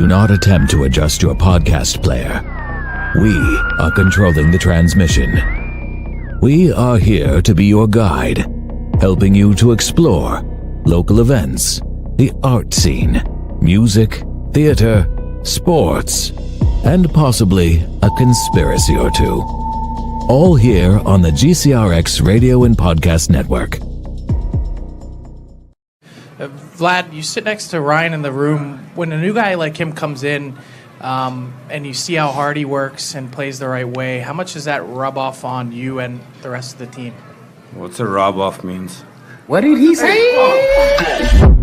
Do not attempt to adjust your podcast player. We are controlling the transmission. We are here to be your guide, helping you to explore local events, the art scene, music, theater, sports, and possibly a conspiracy or two. All here on the GCRX Radio and Podcast Network. Vlad, you sit next to Ryan in the room. When a new guy like him comes in and you see how hard he works and plays the right way, how much does that rub off on you and the rest of the team? What's a rub off means? What did he say? What's that?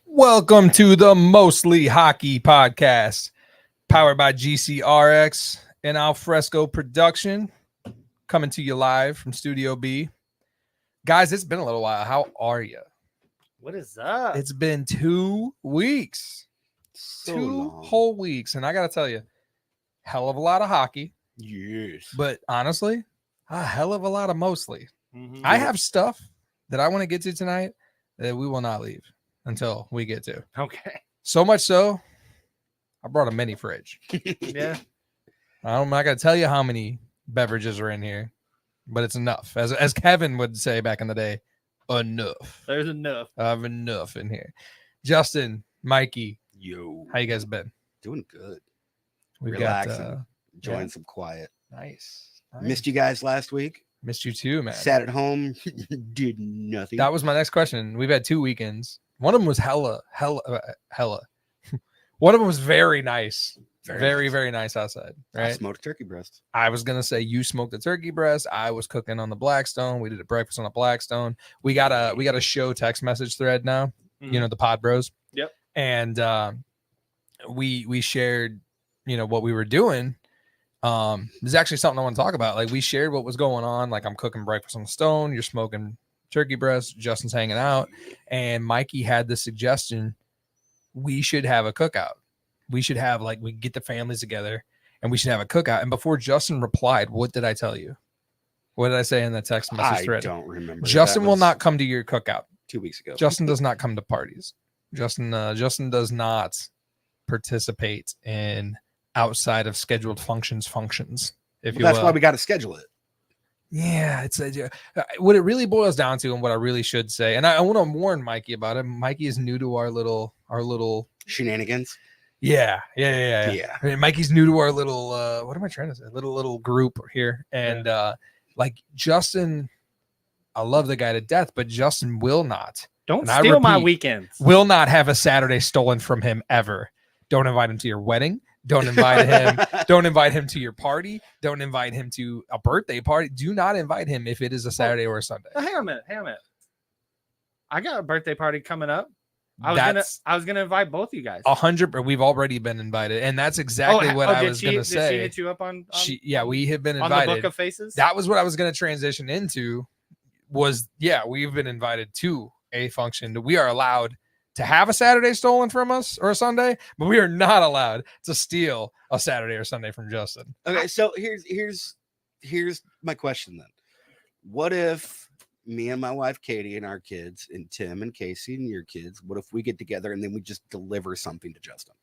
Welcome to the Mostly Hockey Podcast, powered by GCRX and Alfresco Production, coming to you live from Studio B. Guys, it's been a little while. How are you? What is up? It's been 2 weeks. Two whole weeks. And I got to tell you, hell of a lot of hockey. Yes. But honestly, a hell of a lot of mostly. I have stuff that I want to get to tonight that we will not leave until we get to. Okay. So much so, I brought a mini fridge. Yeah. I'm not going to tell you how many beverages are in here, but it's enough. As Kevin would say back in the day, enough. There's enough. I have enough in here. Justin, Mikey, Yo, how you guys been? doing good. We've Relaxing, got enjoying some quiet. nice. Missed you guys last week. Missed you too, man. Sat at home, did nothing. That was my next question. We've had 2 weekends. One of them was hella. One of them was very nice. Very nice outside. I Right. smoked turkey breast. I was gonna say you smoked the turkey breast. I was cooking on the Blackstone. We did a breakfast on the Blackstone. We got a show text message thread now. You know, the Pod Bros. Yep. And we shared, what we were doing. There's actually something I want to talk about. Like, we shared what was going on. Like, I'm cooking breakfast on the stone. You're smoking turkey breast. Justin's hanging out, and Mikey had the suggestion we should have a cookout. We should have we get the families together and we should have a cookout. And before Justin replied, what did I tell you? What did I say in the text message thread? I don't remember. Justin That will was not come to your cookout. 2 weeks ago. Justin does not come to parties. Justin does not participate in outside of scheduled functions. If That's why we got to schedule it. Yeah, it's what it really boils down to, and what I really should say. And I want to warn Mikey about it. Mikey is new to our little Shenanigans. Yeah. Yeah. I mean, Mikey's new to our little what am I trying to say? Little group here. And Justin, I love the guy to death, but Justin will not. Don't And steal my weekends. Will not have a Saturday stolen from him ever. Don't invite him to your wedding. Don't invite him. Don't invite him to your party. Don't invite him to a birthday party. Do not invite him if it is a Saturday or a Sunday. Hang on a minute. I got a birthday party coming up. I was gonna invite both of you guys. 100, but we've already been invited, and that's exactly what I was gonna say. Did she hit you up on we have been on invited. the Book of Faces? That was what I was gonna transition into. We've been invited to a function. We are allowed to have a Saturday stolen from us or a Sunday, but we are not allowed to steal a Saturday or Sunday from Justin. Okay, so here's my question then. What if me and my wife Katie and our kids, and Tim and Casey and your kids, what if we get together and then we just deliver something to Justin?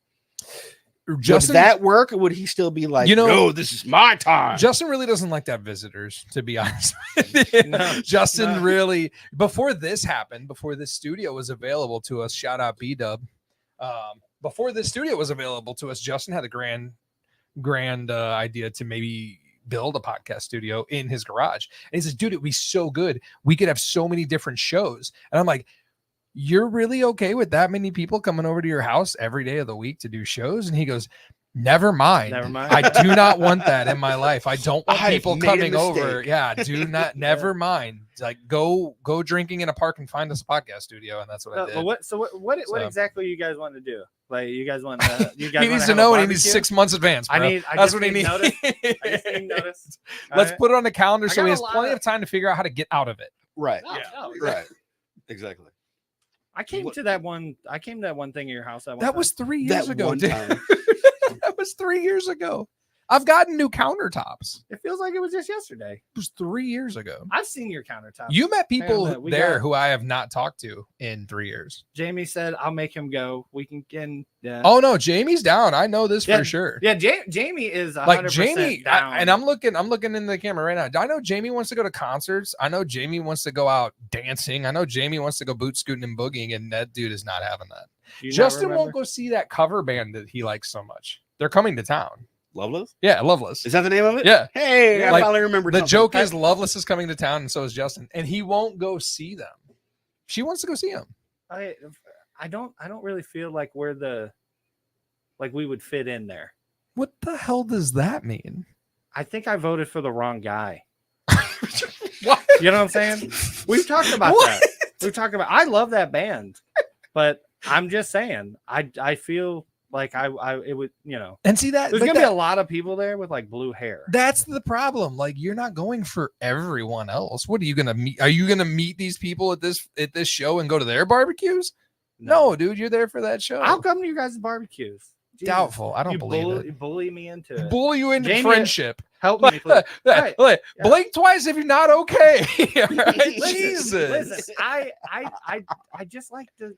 Would that work, or would he still be like, no, this is my time? Justin really doesn't like to have visitors, to be honest with you. Justin really, before this happened, before this studio was available to us, shout out B-Dub. Before this studio was available to us, Justin had a grand idea to maybe build a podcast studio in his garage. And he says, dude, it'd be so good. We could have so many different shows. And I'm like, you're really okay with that many people coming over to your house every day of the week to do shows? And he goes, never mind. I do not want that in my life. I don't want people coming over. Yeah, do not. Never mind. Like, go drinking in a park and find us a podcast studio, and that's what I did. What exactly you guys want to do? Like, you guys want to? He needs to know, and he needs 6 months advance. Bro. That's what he needs. I just need notice. Let's put it on the calendar so he has plenty of time to figure out how to get out of it. Right. Yeah. Right. Exactly. I came to that one thing at your house. That was 3 years That ago. one dude. time. That was 3 years ago. I've gotten new countertops. It feels like it was just yesterday. It was 3 years ago. I've seen your countertop. You met Hang on a people minute, we there got- who I have not talked to in 3 years. Jamie said, "I'll make him go. We can get." Yeah. Oh no, Jamie's down. I know this for sure. Yeah, Jamie is 100% Like Jamie, down. and I'm looking into the camera right now. I know Jamie wants to go to concerts. I know Jamie wants to go out dancing. I know Jamie wants to go boot scooting and boogieing, and that dude is not having that. Do you not Justin remember? won't go see that cover band that he likes so much. They're coming to town. Loveless? Yeah, Loveless. Is that the name of it? Yeah. Hey, I Like, finally remembered The something. joke is Loveless is coming to town, and so is Justin, and he won't go see them. She wants to go see him. I don't really feel like we would fit in there. What the hell does that mean? I think I voted for the wrong guy. What? You know what I'm saying? We've talked about What? that. We've talked about. I love that band, but I'm just saying. I feel like it would. And see that There's like gonna be that- a lot of people there with like blue hair. That's the problem. Like you're not going for everyone else. What are you gonna meet? Are you gonna meet these people at this show and go to their barbecues? No, dude, you're there for that show. I'll come to you guys' barbecues. Jesus. Doubtful. I don't believe it. Bully me into it. Bully you into Jamie- friendship. Help me, please. Right. Look, Yeah. blink twice if you're not okay. All right? Listen, Jesus. Listen, I just like to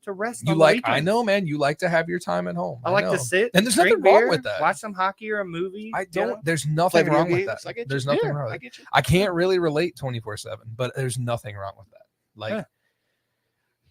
rest. You on like? the I weekends. know, man. You like to have your time at home. I like know. to sit, and there's drink nothing wrong beer, with that. watch some hockey or a movie. I you don't. know? There's Play nothing video wrong with games, that. I get you. There's nothing Yeah, wrong with I it. get you. I can't really relate 24/7, but there's nothing wrong with that. Like. Yeah.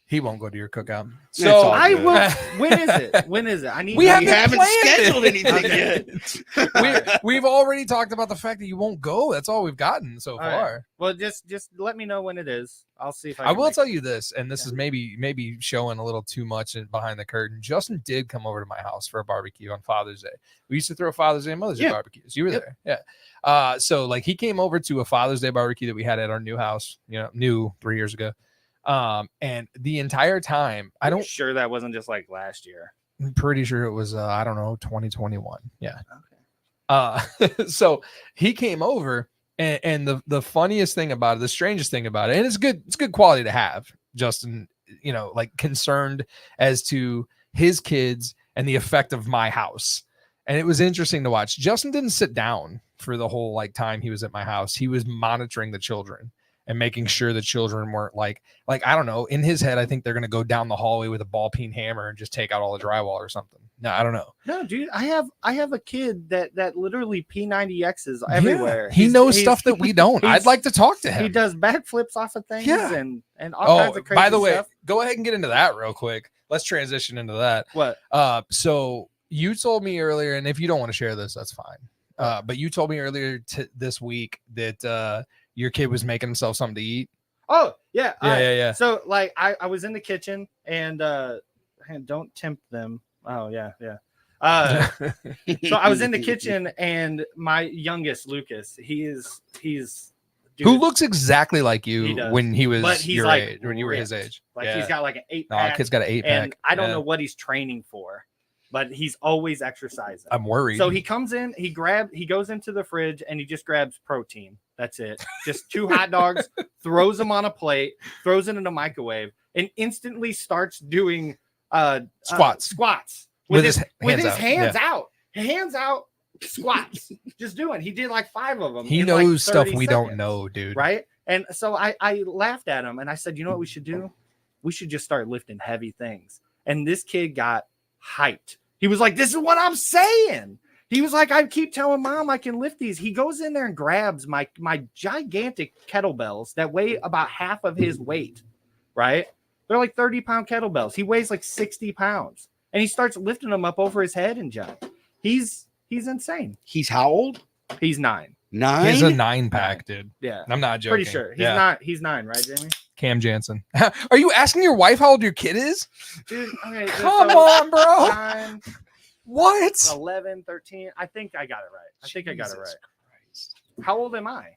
He won't go to your cookout. It's all I good. will. When is it? When is it? I need. We to- haven't planned scheduled it. anything yet. We've already talked about the fact that you won't go. That's all we've gotten so All right. far. Well, just let me know when it is. I'll see if I. I can will make tell it. you this, and this is maybe showing a little too much behind the curtain. Justin did come over to my house for a barbecue on Father's Day. We used to throw Father's Day and Mother's Day Yeah. barbecues. You were Yep. there, yeah. So like he came over to a Father's Day barbecue that we had at our new house, new 3 years ago. And the entire time, I'm sure that wasn't just like last year. I'm pretty sure it was 2021. Yeah. Okay. So he came over, and the funniest thing about it, the strangest thing about it, and it's good quality to have, Justin, like concerned as to his kids and the effect of my house. And it was interesting to watch. Justin didn't sit down for the whole time he was at my house. He was monitoring the children and making sure the children weren't like I don't know, in his head, I think they're gonna go down the hallway with a ball peen hammer and just take out all the drywall or something. No, I don't know. No, dude, I have a kid that literally P90Xs everywhere. Yeah, he knows He's- stuff that we don't. I'd like to talk to him. He does backflips off of things Yeah. and all kinds of crazy by the way, stuff. go ahead and get into that real quick. Let's transition into that. What? So you told me earlier, and if you don't want to share this, that's fine. But you told me earlier this week that your kid was making himself something to eat. Oh, yeah. Yeah. So like I was in the kitchen and don't tempt them. Oh, yeah. So I was in the kitchen and my youngest Lucas, he's dude, Who looks exactly like He you does. when he was But he's your like age, when you were his ripped. age. like Yeah. he's got like an 8 No, pack. kid's got an 8 and pack. I don't Yeah. know what he's training for, but he's always exercising. I'm worried. So he comes in, he goes into the fridge and he just grabs protein. That's it. Just 2 hot dogs, throws them on a plate, throws it in a microwave, and instantly starts doing Squats. with With his his hands hands out. Hands out squats. Just doing. He did like 5 of them. He in knows like stuff 30 we don't seconds, know, dude. right? And so I laughed at him and I said, you know what we should do? We should just start lifting heavy things. And this kid got hyped. He was like, this is what I'm saying. He was like, I keep telling mom I can lift these. He goes in there and grabs my gigantic kettlebells that weigh about half of his weight, right? They're like 30-pound kettlebells. He weighs like 60 pounds. And he starts lifting them up over his head and junk. He's insane. He's how old? He's 9. 9? He's a 9-pack, dude. Yeah. I'm not joking. Pretty sure. Yeah. He's 9, right, Jamie? Cam Jansen. Are you asking your wife how old your kid is? Dude, okay. Come on, bro. 9, What? 11, 13. I think I got it right. I think I got it right. Christ. How old am I?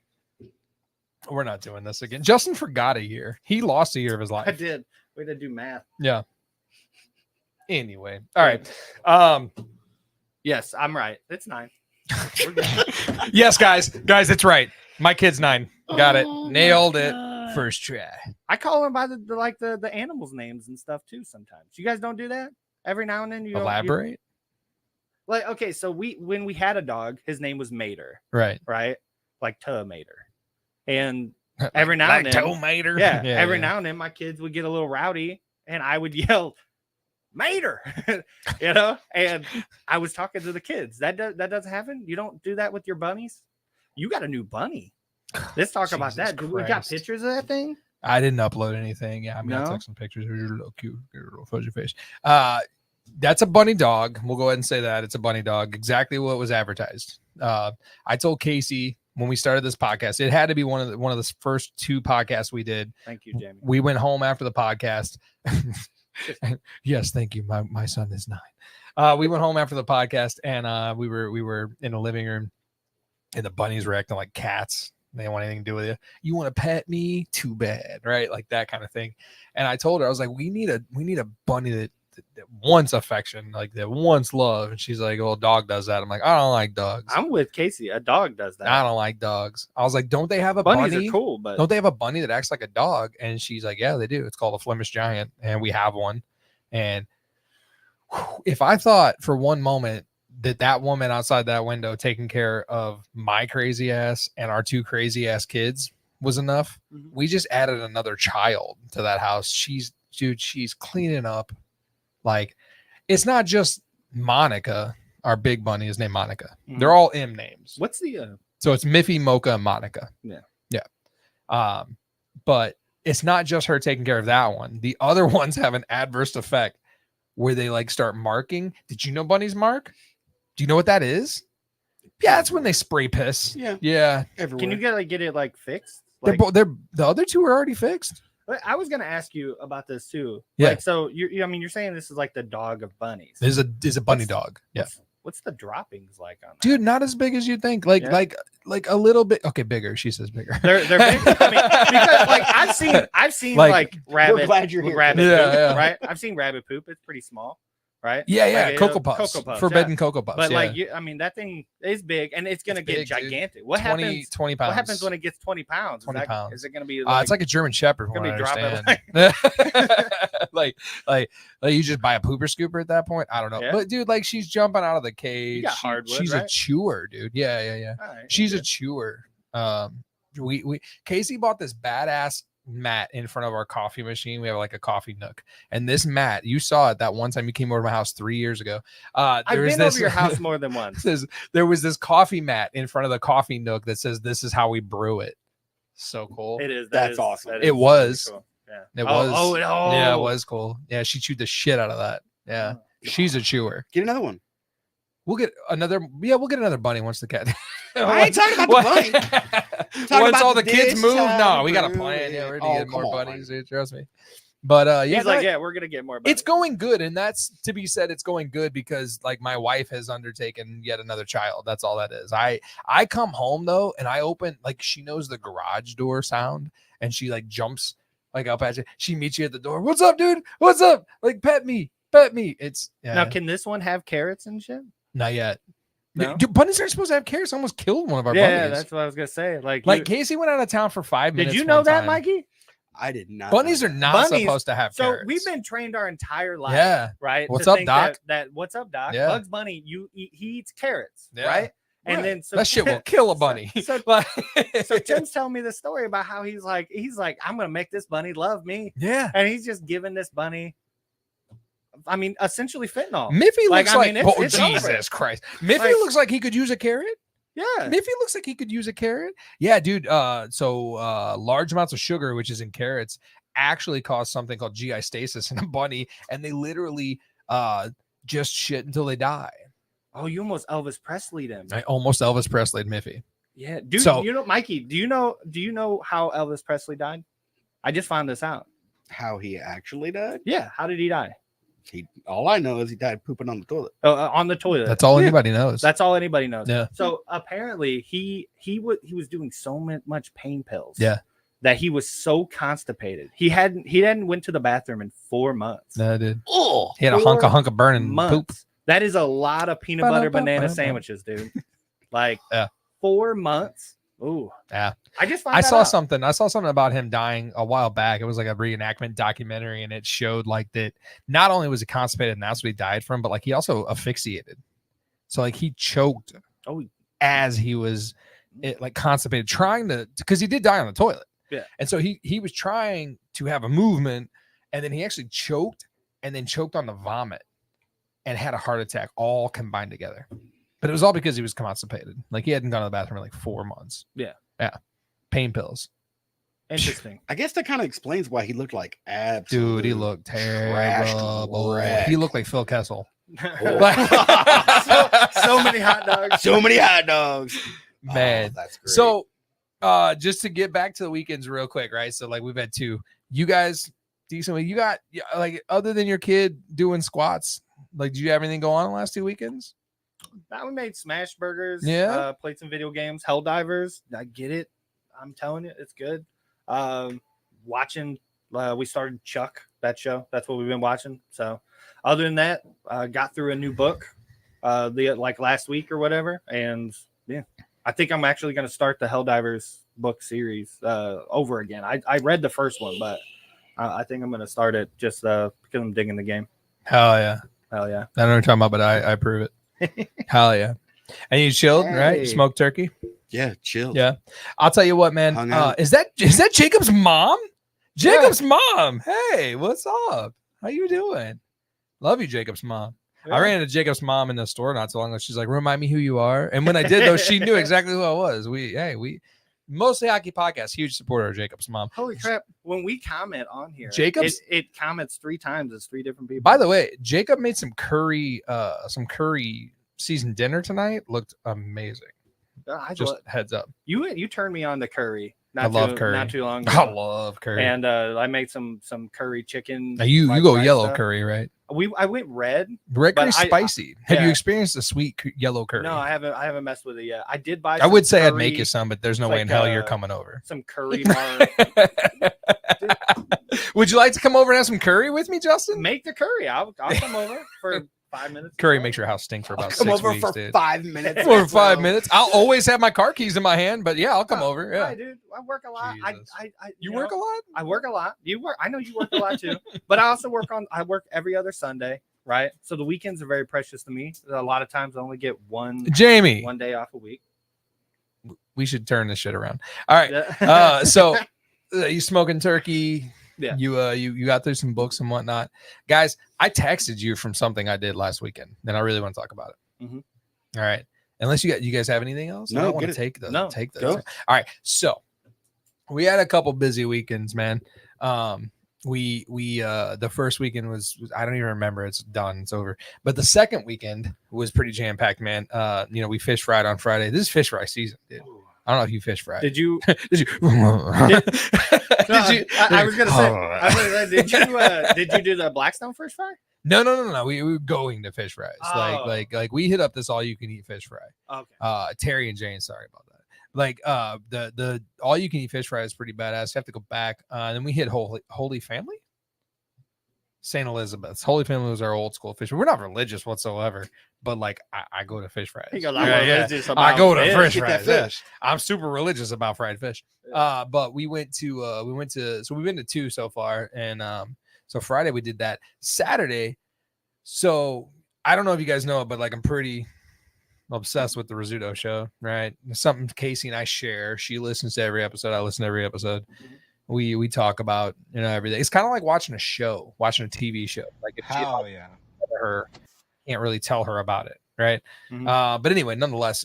We're not doing this again. Justin forgot a year. He lost a year of his I life. did. We had to do math. Yeah. Anyway. All right. Yes, I'm right. It's 9. We're good. Yes, guys. Guys, it's right. My kid's 9. Got it. Nailed it. First try. I call them by the animals' names and stuff too. Sometimes you guys don't do that. Every now and then you Elaborate. like okay. So when we had a dog, his name was Mater, Right. like Tuh Mater, and every now and then, Tomater. every now and then, my kids would get a little rowdy, and I would yell, "Mater," And I was talking to the kids. That doesn't happen. You don't do that with your bunnies. You got a new bunny. Let's talk about that. Do we got pictures of that thing? I didn't upload anything. Yeah, I mean, I took some pictures. You're a little cute, your little fuzzy face. That's a bunny dog. We'll go ahead and say that it's a bunny dog. Exactly what was advertised. I told Casey when we started this podcast, it had to be one of the first 2 podcasts we did. Thank you, Jamie. We went home after the podcast. Yes, thank you. My son is 9. We went home after the podcast, and we were in the living room, and the bunnies were acting like cats. They don't want anything to do with you. You want to pet me? Too bad, right? Like that kind of thing. And I told her, I was like, we need a bunny that wants affection, like that wants love. And she's like, "Oh, dog does that." I'm like, "I don't like dogs." I'm with Casey. A dog does that. I don't like dogs. I was like, "Don't they have a bunnies bunny? Are cool, but don't they have a bunny that acts like a dog?" And she's like, "Yeah, they do. It's called a Flemish Giant, and we have one." And if I thought for one moment that woman outside that window taking care of my crazy ass and our 2 crazy ass kids was enough, we just added another child to that house. She's cleaning up. Like, it's not just Monica. Our big bunny is named Monica. They're all M names. What's the so it's Miffy, Mocha, and Monica. Yeah. But it's not just her taking care of that one. The other ones have an adverse effect where they like start marking. Did you know bunnies mark? Do you know what that is? Yeah, that's when they spray piss. Yeah. Everywhere. Can you get it like fixed? They're the other 2 are already fixed. I was gonna ask you about this too. Yeah. Like, so you're saying this is like the dog of bunnies. There's a bunny dog. Yeah. What's the droppings like on that? Dude, not as big as you'd think. Like a little bit. Okay, bigger. She says bigger. They're big. I mean, because like I've seen like rabbit. We're glad you're here. Rabbit Yeah, poop, yeah. Right. I've seen rabbit poop. It's pretty small. Right. Yeah. Like, Cocoa Puffs. Forbidden Cocoa Puffs. But yeah. like, I mean, that thing is big, and it's gonna get big, gigantic. Dude. What 20 happens? pounds. What happens when it gets 20 pounds? 20 pounds. Is it gonna be? It's like a German Shepherd. From gonna what be I dropping understand. like you just buy a pooper scooper at that point. I don't know. Yeah. But dude, like she's jumping out of the cage. You got hardwood, she's right? a chewer, dude. Yeah. All right, She's okay. a chewer. We Casey bought this badass mat in front of our coffee machine. We have like a coffee nook, and this mat, you saw it that one time you came over to my house 3 years ago. I've been over your house more than once. There was this coffee mat in front of the coffee nook that says, "This is how we brew it." So cool. It is. That's awesome. That is It was. cool. Yeah. It was. Yeah, it Oh. was cool. Yeah, she chewed the shit out of that. Yeah, she's a chewer. Get another one. We'll get another. Yeah, we'll get another bunny once the cat. I ain't talking about the bunny. Talking Once about all the this kids move, time no, we got a brew. plan. Yeah, we're Oh, gonna get come more on. bunnies. Dude, trust me. But yeah, He's like, yeah, we're gonna get more. it's going good, and that's to be said. It's going good because like my wife has undertaken yet another child. That's all that is. I come home though, and I open like she knows the garage door sound, and she like jumps like up at you. She meets you at the door. What's up, dude? What's up? Like pet me. It's Now, can this one have carrots and shit? not yet. No? Dude, bunnies aren't supposed to have carrots. I almost killed one of our Yeah, bunnies. that's what I was gonna say. Like Casey went out of town for 5 minutes. did you know one that, time. Mikey? I did not. Bunnies know are that. not Bunnies- supposed to have So carrots. we've been trained our entire life. Yeah. Right. What's to up, think Doc? That what's up, Doc? Yeah. Bugs Bunny, he eats carrots, Yeah. right? And Right. then so that shit will kill a bunny. So, Like- so Tim's telling me the story about how he's like, I'm gonna make this bunny love me, yeah. and he's just giving this bunny, I mean, essentially fentanyl. Miffy Like, looks I like, mean, it's- oh it's over. Jesus Christ. Miffy Like- looks like he could use a carrot. Yeah. Miffy looks like he could use a carrot. Yeah, dude. So large amounts of sugar, which is in carrots, actually cause something called GI stasis in a bunny, and they literally just shit until they die. Oh, you almost Elvis Presley'd him. I almost Elvis Presley'd Miffy. Yeah, dude. So- you know, Mikey, do you know how Elvis Presley died? I just found this out. How he actually died? Yeah, how did he die? All I know is he died pooping on the toilet. On the toilet. That's all anybody knows. That's all anybody knows. Yeah. So apparently he was doing so much pain pills. Yeah. That he was so constipated. He hadn't went to the bathroom in 4 months. No, dude. Oh, He had a hunk of burning poop. Months. That is a lot of peanut butter banana Ba-da-ba-ba-ba. sandwiches, dude. Like Yeah. 4 months. Ooh. Yeah. I just found I that saw out. something. I saw something about him dying a while back. It was like a reenactment documentary, and it showed like that not only was he constipated and that's what he died from, but like he also asphyxiated. So like he choked Oh, as he was like constipated, trying to, because he did die on the toilet. Yeah. And so he was trying to have a movement, and then he actually choked and then choked on the vomit and had a heart attack all combined together. But it was all because he was constipated. Like he hadn't gone to the bathroom in like 4 months. Yeah. Yeah. Pain pills. interesting. I guess that kind of explains why he looked like absolute Dude, he looked trashed terrible. wreck. He looked like Phil Kessel. so many hot dogs. So many hot dogs. Man. Oh, that's great. So just to get back to the weekends real quick, right? So like we've had 2. You guys decently, you got like other than your kid doing squats, like did you have anything go on the last 2 weekends? Now we made smash burgers. Yeah. Played some video games. Hell divers. I get it. I'm telling you, it's good. Watching. We started Chuck, that show. That's what we've been watching. So, other than that, got through a new book, like last week or whatever. And yeah, I think I'm actually going to start the Hell Divers book series over again. I read the first one, but I think I'm going to start it just because I'm digging the game. Hell yeah. Hell yeah. I don't know what you're talking about, but I approve it. Hell yeah. And you chilled, right? Hey. Smoked turkey. yeah, chill. Yeah. I'll tell you what, man. Hung out. Is that Jacob's mom? Jacob's mom. Hey, what's up? How you doing? Love you, Jacob's mom. Yeah. I ran into Jacob's mom in the store not so long ago. She's like, remind me who you are. And when I did, though, she knew exactly who I was. We mostly hockey podcast, huge supporter of Jacob's mom. Holy crap. When we comment on here, Jacob's- it comments 3 times. It's 3 different people. By the way, Jacob made some curry seasoned dinner tonight. Looked amazing. Just heads up. You turned me on to curry. I love curry. Not too long I ago. love curry. And I made some curry chicken. Now you fried go rice yellow stuff. curry, right? I went red. Red But curry's I- spicy. Have you yeah. experienced the sweet yellow curry? No, I haven't messed with it yet. I did buy. I would some say I'd make curry- you some, but there's no It's way in like, hell you're coming over. some curry bar. Would you like to come over and have some curry with me, Justin? Make the curry. I'll come over for 5 minutes. Curry makes your house stink for about Come 6 over weeks, for dude. 5 minutes. For 5 minutes. I'll always have my car keys in my hand, but yeah, I'll come over. Yeah. Hi, dude. I work a lot. Jesus. You know, work a lot? I work a lot. You work. I know you work a lot too. But I also I work every other Sunday, right? So the weekends are very precious to me. A lot of times I only get one Jamie, day off a week. we should turn this shit around. All right. Yeah. So you smoking turkey. Yeah. You got through some books and whatnot. Guys, I texted you from something I did last weekend, and I really want to talk about it. Mhm. All right. Unless you guys have anything else? No, I don't want get to it. take the No, take the go. All right. So we had a couple busy weekends, man. We the first weekend was I don't even remember. It's done. It's over. But the second weekend was pretty jam packed, man. We fish fried on Friday. This is fish fry season, dude. I don't know if you fish fry. Did you? Did you? I was gonna say. Did you do the Blackstone fish fry? No. We were going to fish fries. Oh. Like we hit up this all you can eat fish fry. Okay. Terry and Jane, sorry about that. Like the all you can eat fish fry is pretty badass. You have to go back. Then we hit Holy Family. St. Elizabeth's. Holy Family was our old school fish. We're not religious whatsoever, but like I go to fish fries. He goes, Yeah. I I go to fish. fish Get that fries. yeah. fish. I'm super religious about fried fish. But we went to so we've been to 2 so far, and so Friday we did that. Saturday, so I don't know if you guys know it, but like I'm pretty obsessed with the Rizzuto show, right? It's something Casey and I share. She listens to every episode. I listen to every episode. We talk about everything. It's kind of like watching a TV show. Like if yeah. her can't really tell her about it, right? Mhm. But anyway, nonetheless,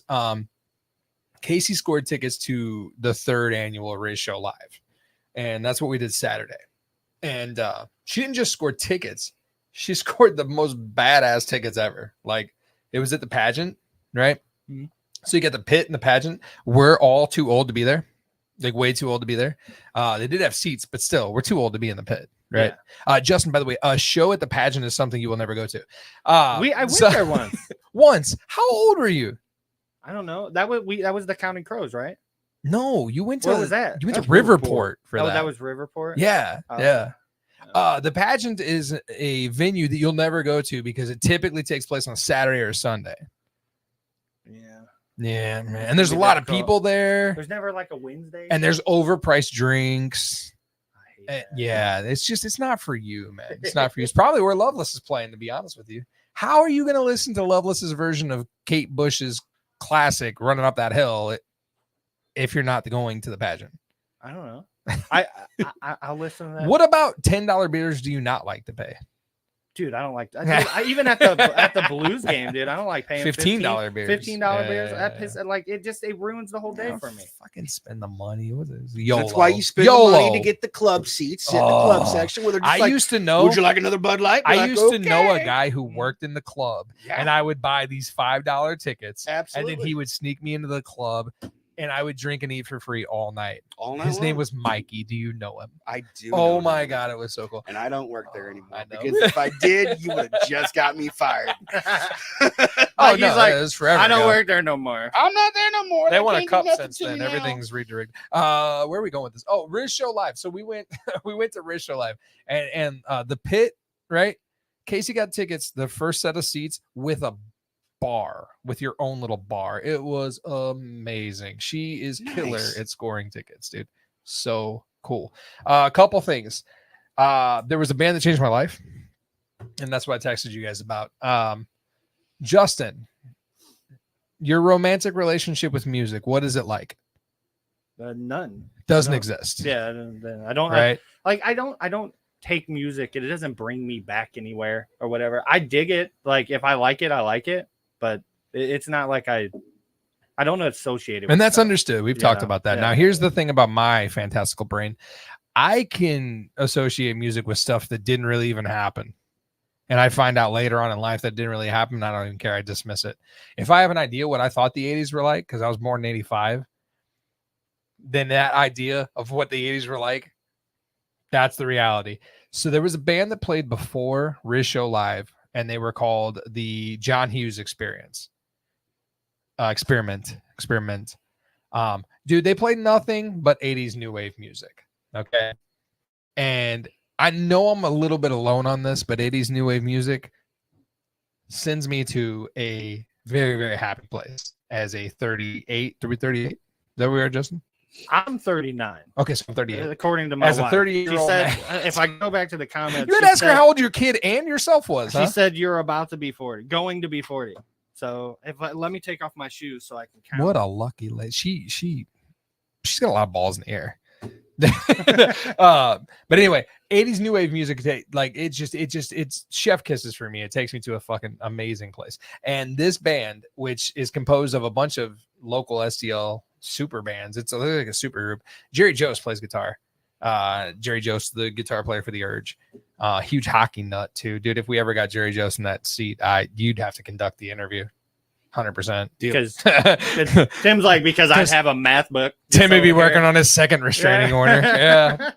Casey scored tickets to the 3rd annual Riz Show Live, and that's what we did Saturday. And she didn't just score tickets; she scored the most badass tickets ever. Like it was at the pageant, right? Mhm. So you get the pit and the pageant. We're all too old to be there, like way too old to be there. They did have seats, but still, we're too old to be in the pit, right? Justin, by the way, a show at the pageant is something you will never go to. I went there once. Once. How old were you? I don't know. That was the Counting Crows, right? No, you went to Where was that? You went to That was Riverport for that. That was Riverport. Yeah, Oh. yeah. The pageant is a venue that you'll never go to because it typically takes place on a Saturday or a Sunday. Yeah. Yeah, man. And there's a lot of people there. There's never like a Wednesday. And there's overpriced drinks. I hate that. Yeah, it's not for you, man. It's not for you. It's probably where Loveless is playing, to be honest with you. How are you going to listen to Loveless's version of Kate Bush's classic Running Up That Hill if you're not going to the pageant? I don't know. I'll listen to that. What about $10 beers do you not like to pay? Dude, I don't like that. Even at the Blues game, dude, I don't like paying $15 beers. $15 beers. It ruins the whole day for me. Fucking spend the money. What is YOLO? That's why you spend the money to get the club seats, sit in the club section where they're just I used to know. Would you like another Bud Light? I used to know a guy who worked in the club, and I would buy these $5 tickets, Absolutely. and then he would sneak me into the club, and I would drink and eat for free all night. His name was Mikey. Do you know him? I do. Oh my God, it was so cool. And I don't work there anymore I know. because if I did, you would have just got me fired. Oh He's no, like, it was forever. I don't ago. work there no more. I'm not there no more. They won a can't do cup nothing since to then. me now. Everything's redirected. Where are we going with this? Oh, Riz Show Live. So we went to Riz Show Live, and the pit, right? Casey got tickets, the first set of seats with a bar, with your own little bar. It was amazing. She is killer at scoring tickets, dude. So cool. A couple things. There was a band that changed my life, and that's what I texted you guys about. Justin, your romantic relationship with music, what is it like? None. Doesn't exist. Yeah, I don't. Right. I don't take music. It doesn't bring me back anywhere or whatever. I dig it. Like if I like it, I like it. But it's not like I don't associate it with And that's stuff. understood. We've talked about that. Now, here's the thing about my fantastical brain. I can associate music with stuff that didn't really even happen. And I find out later on in life that didn't really happen. I don't even care. I dismiss it. If I have an idea what I thought the 80s were like, because I was born in 85, then that idea of what the 80s were like, that's the reality. So there was a band that played before Riz Show Live, and they were called the John Hughes Experiment. Dude, they played nothing but 80s new wave music. Okay. And I know I'm a little bit alone on this, but 80s new wave music sends me to a very, very happy place as a 38. Did we 38? Is that where we are, Justin? I'm 39. Okay, so I'm 38. According to my As a wife. 38-year-old She said, man. if I go back to the comments, You had she to ask her said- how old your kid and yourself was, She huh? said you're about to be 40, going to be 40. So let me take off my shoes so I can count. What a lucky lady. She's got a lot of balls in the air. But anyway, 80s new wave music, like it's chef kisses for me. It takes me to a fucking amazing place. And this band, which is composed of a bunch of local STL super bands, it's like a super group. Jerry Jost plays guitar. Jerry Jost, the guitar player for the Urge, huge hockey nut too, dude. If we ever got Jerry Jost in that seat, you'd have to conduct the interview. 100%. Because Tim's like, because I have a math book. Tim may be over working here. on his second restraining order. Yeah.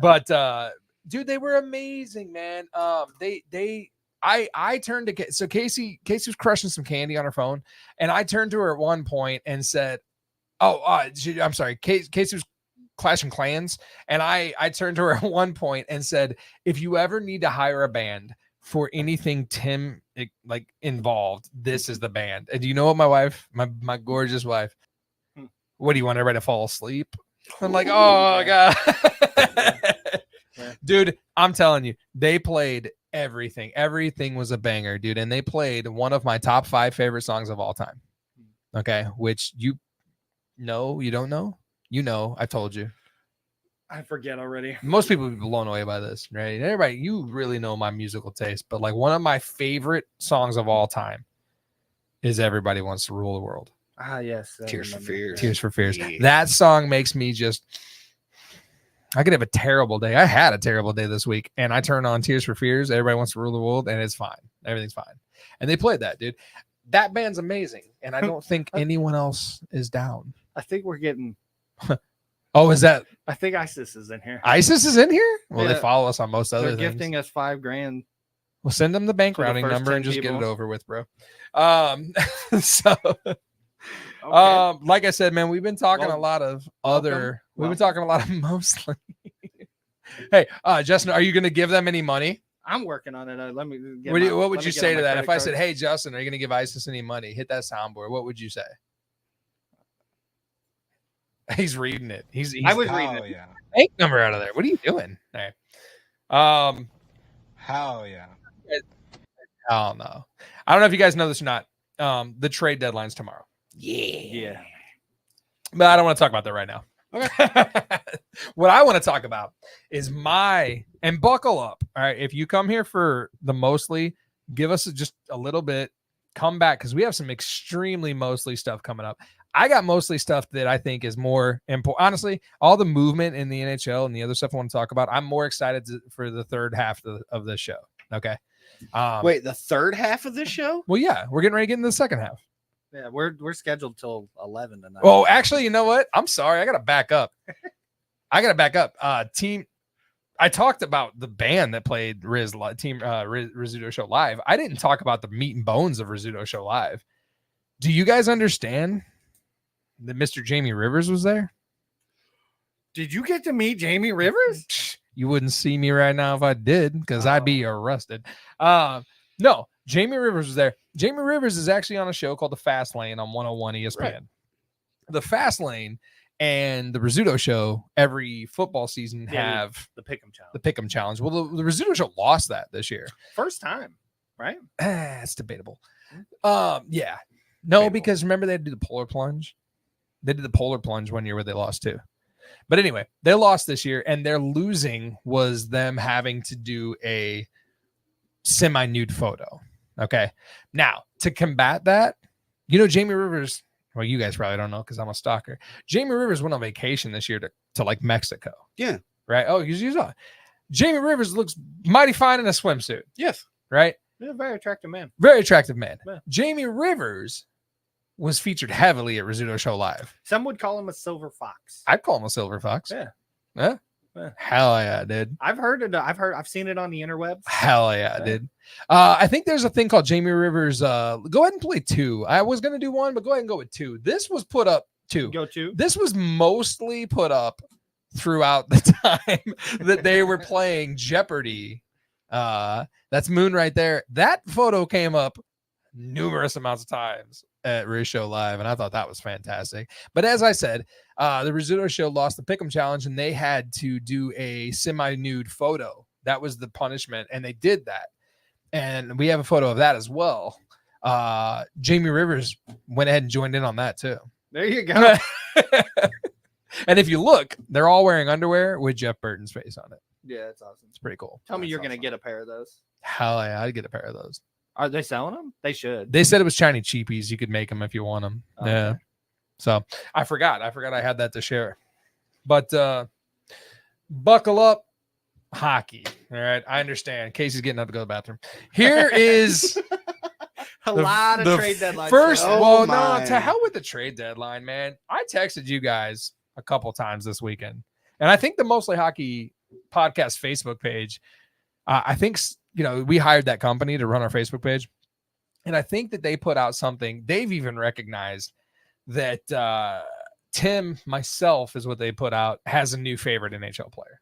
But dude, they were amazing, man. I turned to so Casey was crushing some candy on her phone, and I turned to her at one point and said, I'm sorry, Casey was Clash and Clans, and I turned to her at one point and said, if you ever need to hire a band for anything Tim like involved, this is the band. And do you know what my wife, my gorgeous wife, what do you want everybody to fall asleep? I'm like, oh God. Dude, I'm telling you, they played everything. Everything was a banger, dude. And they played one of my top 5 favorite songs of all time. Okay, which you know, you don't know? You know, I told you. I forget already. Most people would be blown away by this, right? Everybody, you really know my musical taste, but like one of my favorite songs of all time is Everybody Wants to Rule the World. Ah, yes. Tears for Fears. Tears for Fears. Yeah. That song makes me just, I could have a terrible day. I had a terrible day this week, and I turned on Tears for Fears. Everybody Wants to Rule the World, and it's fine. Everything's fine. And they played that, dude. That band's amazing, and I don't think anyone else is down. I think we're getting. Oh, is that I think ISIS is in here. ISIS is in here? Well, Yeah. they follow us on most other They're things. gifting us $5,000. We'll send them the bank For the routing first number 10 and just get it people. over with, bro. So Okay. like I said, man, we've been talking Well, a lot of welcome. other we've been Welcome. talking a lot of mostly. Hey, Justin, are you gonna give them any money? I'm working on it. Let me. What would you say to that? If I said, "Hey, Justin, are you going to give ISIS any money?" Hit that soundboard. What would you say? He's reading it. I was reading it. Yeah. Bank number out of there. What are you doing? All right. Hell yeah. Oh no. I don't know if you guys know this or not. The trade deadline's tomorrow. Yeah. But I don't want to talk about that right now. Okay. What I want to talk about is and buckle up. All right. If you come here for the mostly, give us just a little bit, come back because we have some extremely mostly stuff coming up. I got mostly stuff that I think is more important. Honestly, all the movement in the NHL and the other stuff I want to talk about, I'm more excited for the third half of this show. Okay. Wait, the third half of this show? Well, yeah, we're getting ready to get into the second half. Yeah, we're scheduled till 11 tonight. Oh, actually, you know what? I'm sorry. I got to back up. Team. I talked about the band that played Rizzuto Show Live. I didn't talk about the meat and bones of Rizzuto Show Live. Do you guys understand that Mr. Jamie Rivers was there? Did you get to meet Jamie Rivers? You wouldn't see me right now if I did, because I'd be arrested. No, Jamie Rivers was there. Jamie Rivers is actually on a show called The Fast Lane on 101 ESPN. Right. The Fast Lane and the Rizzuto Show every football season have the Pick'em Challenge. The Pick'em Challenge. Well, the Rizzuto Show lost that this year. First time, right? It's debatable. Yeah. No, debatable. Because remember they had to do the polar plunge. They did the polar plunge one year where they lost too. But anyway, they lost this year, and their losing was them having to do a semi-nude photo. Okay. Now, to combat that, Jamie Rivers, well, you guys probably don't know because I'm a stalker. Jamie Rivers went on vacation this year to like Mexico. Yeah. Right? Oh, you saw it. Jamie Rivers looks mighty fine in a swimsuit. Yes. Right? Yeah, very attractive man. Very attractive man. Yeah. Jamie Rivers was featured heavily at Rizzuto Show Live. Some would call him a silver fox. I'd call him a silver fox. Yeah. Yeah. Hell yeah, dude. I've seen it on the interwebs. Hell yeah, dude. I think there's a thing called Jamie Rivers. Go ahead and play 2. I was gonna do 1, but go ahead and go with 2. This was put up 2. Go 2. This was mostly put up throughout the time that they were playing Jeopardy. That's Moon right there. That photo came up numerous amounts of times at Riz Show Live, and I thought that was fantastic. But as I said, the Rizzuto Show lost the Pick'em Challenge, and they had to do a semi-nude photo. That was the punishment, and they did that. And we have a photo of that as well. Jamie Rivers went ahead and joined in on that too. There you go. And if you look, they're all wearing underwear with Jeff Burton's face on it. Yeah, that's awesome. It's pretty cool. Tell me you're going to get a pair of those. Hell yeah, I'd get a pair of those. Are they selling them? They should. They said it was Chinese cheapies. You could make them if you want them. Okay. Yeah. So I forgot I had that to share. But buckle up, hockey. All right. I understand. Casey's getting up to go to the bathroom. Here is a lot of trade deadlines. First, no, to hell with the trade deadline, man. I texted you guys a couple times this weekend. And I think the Mostly Hockey podcast Facebook page, I think, we hired that company to run our Facebook page. And I think that they put out something. They've even recognized that Tim, myself, is what they put out, has a new favorite NHL player.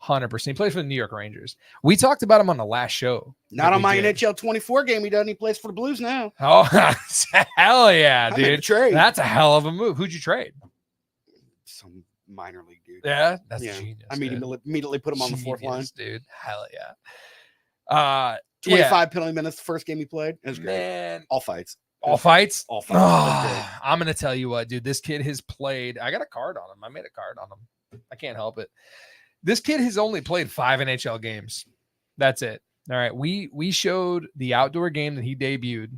100%. He plays for the New York Rangers. We talked about him on the last show. Not on my NHL 24 game. He doesn't. He plays for the Blues now. Oh, hell yeah, dude. Trade. That's a hell of a move. Who'd you trade? Some minor league dude. Yeah, that's genius. I immediately put him on the fourth line. Dude. Hell yeah. 25 penalty minutes the first game he played. It was great. Man. All fights. All fights? All fights. Oh, I'm going to tell you what, dude. This kid has played. I got a card on him. I made a card on him. I can't help it. This kid has only played 5 NHL games. That's it. All right. We showed the outdoor game that he debuted.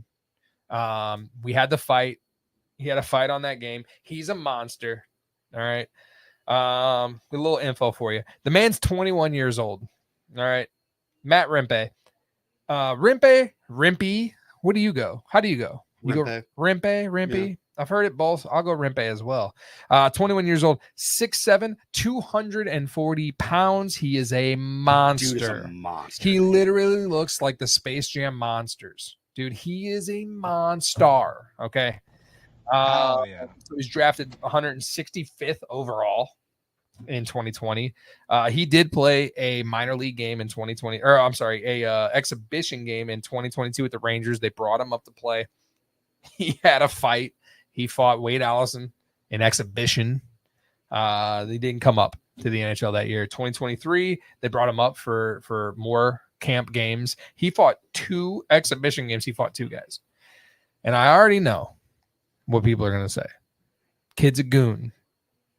We had the fight. He had a fight on that game. He's a monster. All right. A little info for you. The man's 21 years old. All right. Matt Rimpe. Rimpey. What do you go? How do you go? You go Rimpey. Yeah. I've heard it both. I'll go Rimpe as well. 21 years old, 6'7", 240 pounds. He is a monster. Dude is a monster. He literally looks like the Space Jam monsters. Dude, he is a monster. Okay. So he's drafted 165th overall. in 2020. He did play a minor league game in 2020, or I'm sorry, a exhibition game in 2022 with the Rangers. They brought him up to play. He had a fight. He fought Wade Allison in exhibition. They didn't come up to the NHL that year. 2023, they brought him up for more camp games. He fought 2 exhibition games. He fought 2 guys. And I already know what people are going to say. Kid's a goon.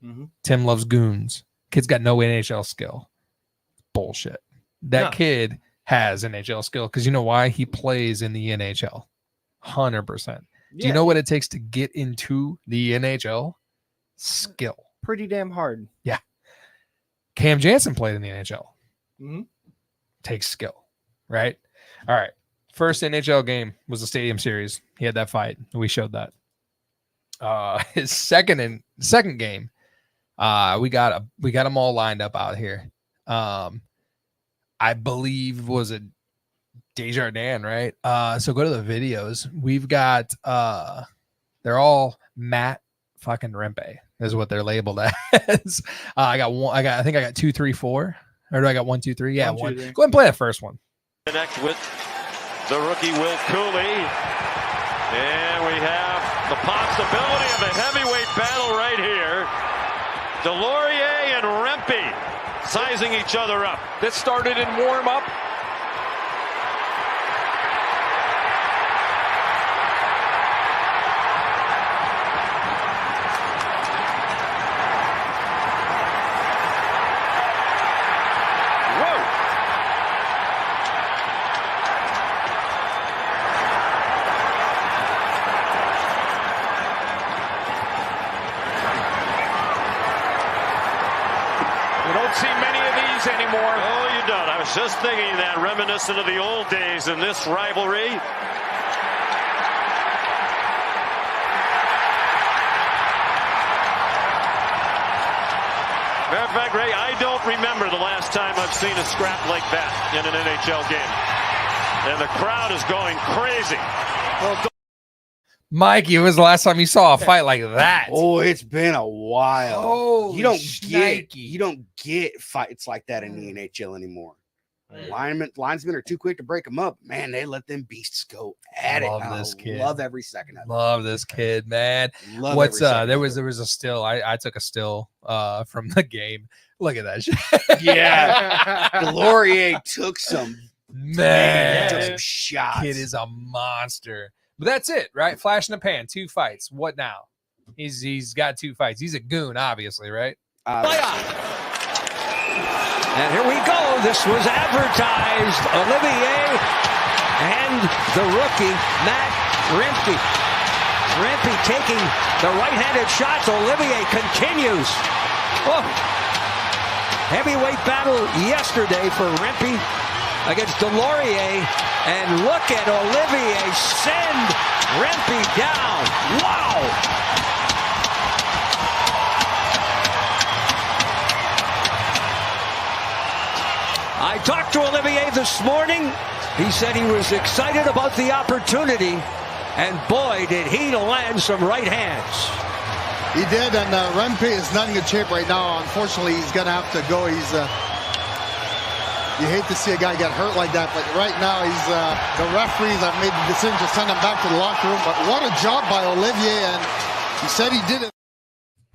Mm-hmm. Tim loves goons. Kid's got no NHL skill. Bullshit. That kid has NHL skill because you know why? He plays in the NHL. 100%. Do you know what it takes to get into the NHL? Skill. Pretty damn hard. Yeah. Cam Jansen played in the NHL. Mm-hmm. Takes skill, right? All right. First NHL game was the Stadium Series. He had that fight. We showed that. His second game, we got them all lined up out here. I believe was a Desjardins, right? So go to the videos. We've got they're all Matt fucking Rempe is what they're labeled as. I think I got 2, 3, 4. Or do I got 1, 2, 3? Yeah, 1. Go ahead and play that first one. Connect with the rookie Will Cooley. And we have the possibility of a heavyweight battle right here. Delorier and Rempe sizing each other up. This started in warm-up. Anymore. Oh, you don't. I was just thinking that, reminiscent of the old days in this rivalry. Matter of fact, Ray, I don't remember the last time I've seen a scrap like that in an NHL game. And the crowd is going crazy. Well, Mikey, when was the last time you saw a fight like that? Oh, it's been a while. Oh, you don't get fights like that in the NHL anymore. Linesmen are too quick to break them up. Man, they let them beasts go at it. Love this kid. Love every second of it. Love this kid, man. Love What's there was a still. I took a still from the game. Look at that shit. Yeah. Delorier took some took some shots. Kid is a monster. But that's it, right? Flash in the pan, 2 fights. What now? He's got 2 fights. He's a goon, obviously, right? And here we go. This was advertised. Olivier and the rookie, Matt Rempe. Rempe taking the right-handed shots. Olivier continues. Oh. Heavyweight battle yesterday for Rempe against Delorier. And look at Olivier send Rempe down. Wow! I talked to Olivier this morning. He said he was excited about the opportunity. And boy, did he land some right hands. He did, and Rempe is not in good shape right now. Unfortunately, he's going to have to go. You hate to see a guy get hurt like that, but right now the referees have made the decision to send him back to the locker room. But what a job by Olivier, and he said he did it.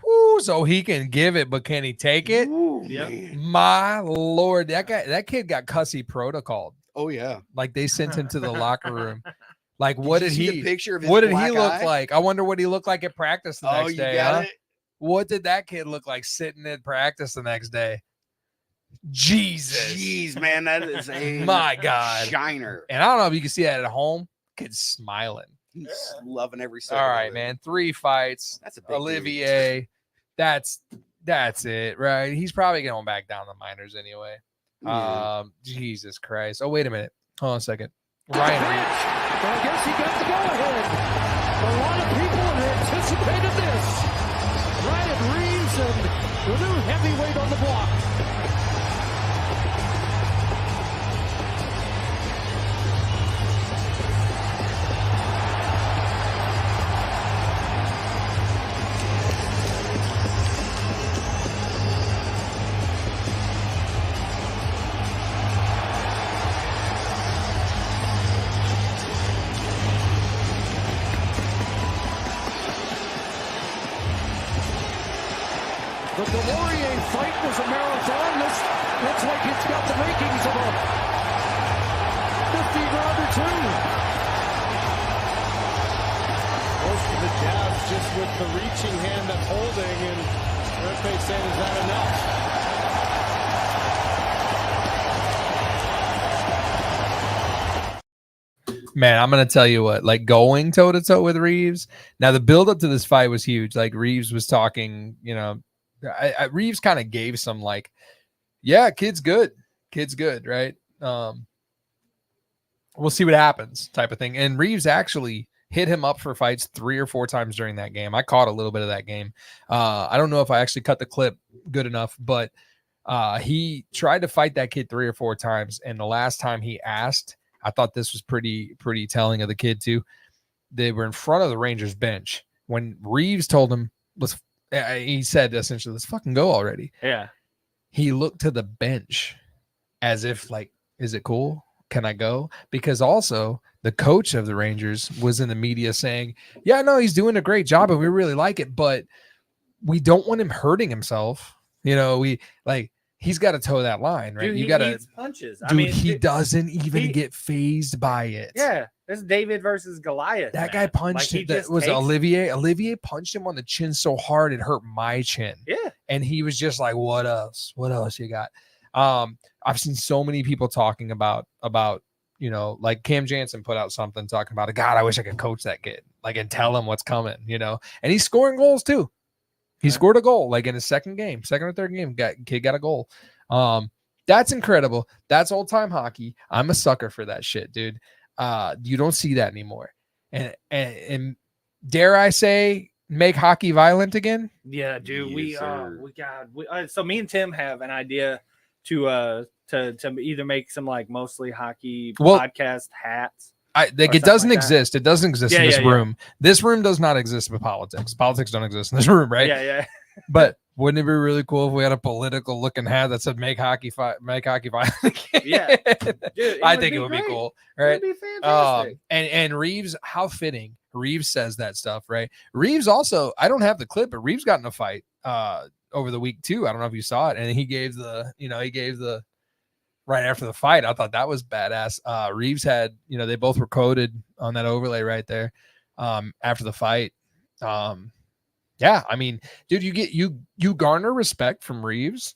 Ooh, so he can give it, but can he take it? Ooh, my Lord, that kid got cussy protocoled. Oh yeah, like they sent him to the locker room. Like what did he? Picture of his what did he black look eye? like? I wonder what he looked like at practice the next day. Got it? What did that kid look like sitting at practice the next day? Jesus. Jeez, man, that is a my God shiner. And I don't know if you can see that at home. Kid's smiling. He's loving every second. All right, man. 3 fights. That's a big Olivier. Dude. That's it, right? He's probably going back down the minors anyway. Yeah. Jesus Christ. Oh, wait a minute. Hold on a second. Ryan. But I guess he got the go-ahead. A lot of people have anticipated this. Ryan Reeves and the new heavyweight on the block. Delorier fight was a marathon. This looks like it's got the makings of a 50-rounder too. Most of the jabs just with the reaching hand that's holding, and Repe saying, is that enough? Man, I'm gonna tell you what, like going toe to toe with Reeves. Now the build up to this fight was huge. Like Reeves was talking, Reeves kind of gave some like, yeah, kid's good, right? We'll see what happens, type of thing. And Reeves actually hit him up for fights 3 or 4 times during that game. I caught a little bit of that game. I don't know if I actually cut the clip good enough, but he tried to fight that kid 3 or 4 times, and the last time he asked, I thought this was pretty telling of the kid too. They were in front of the Rangers bench when Reeves told him, he said essentially, let's fucking go already. Yeah. He looked to the bench as if like, is it cool? Can I go? Because also the coach of the Rangers was in the media saying, yeah, no, he's doing a great job and we really like it, but we don't want him hurting himself. He's got to toe that line, right? Dude, you got to punches. He doesn't even get phased by it. Yeah, it's David versus Goliath. That guy punched him. That was Olivier. Olivier punched him on the chin so hard it hurt my chin. Yeah, and he was just like, "What else? What else you got?" I've seen so many people talking about like Cam Jansen put out something talking about, God, I wish I could coach that kid, like, and tell him what's coming, and he's scoring goals too. He scored a goal like in his second or third game. Kid got a goal. That's incredible. That's old time hockey. I'm a sucker for that shit, dude. You don't see that anymore. And dare I say, make hockey violent again? Yeah, dude. Yes, So me and Tim have an idea to either make some like mostly hockey podcast hats. It doesn't exist. It doesn't exist in this room. This room does not exist with politics. Politics don't exist in this room, right? Yeah. But wouldn't it be really cool if we had a political looking hat that said "Make hockey violent"? Yeah, dude, I think it would be cool, right? It'd be fantastic. And Reeves, how fitting. Reeves says that stuff, right? Reeves also, I don't have the clip, but Reeves got in a fight over the week too. I don't know if you saw it, and he gave the right after the fight. I thought that was badass. Reeves had, they both were quoted on that overlay right there after the fight. Yeah, I mean, dude, you garner respect from Reeves.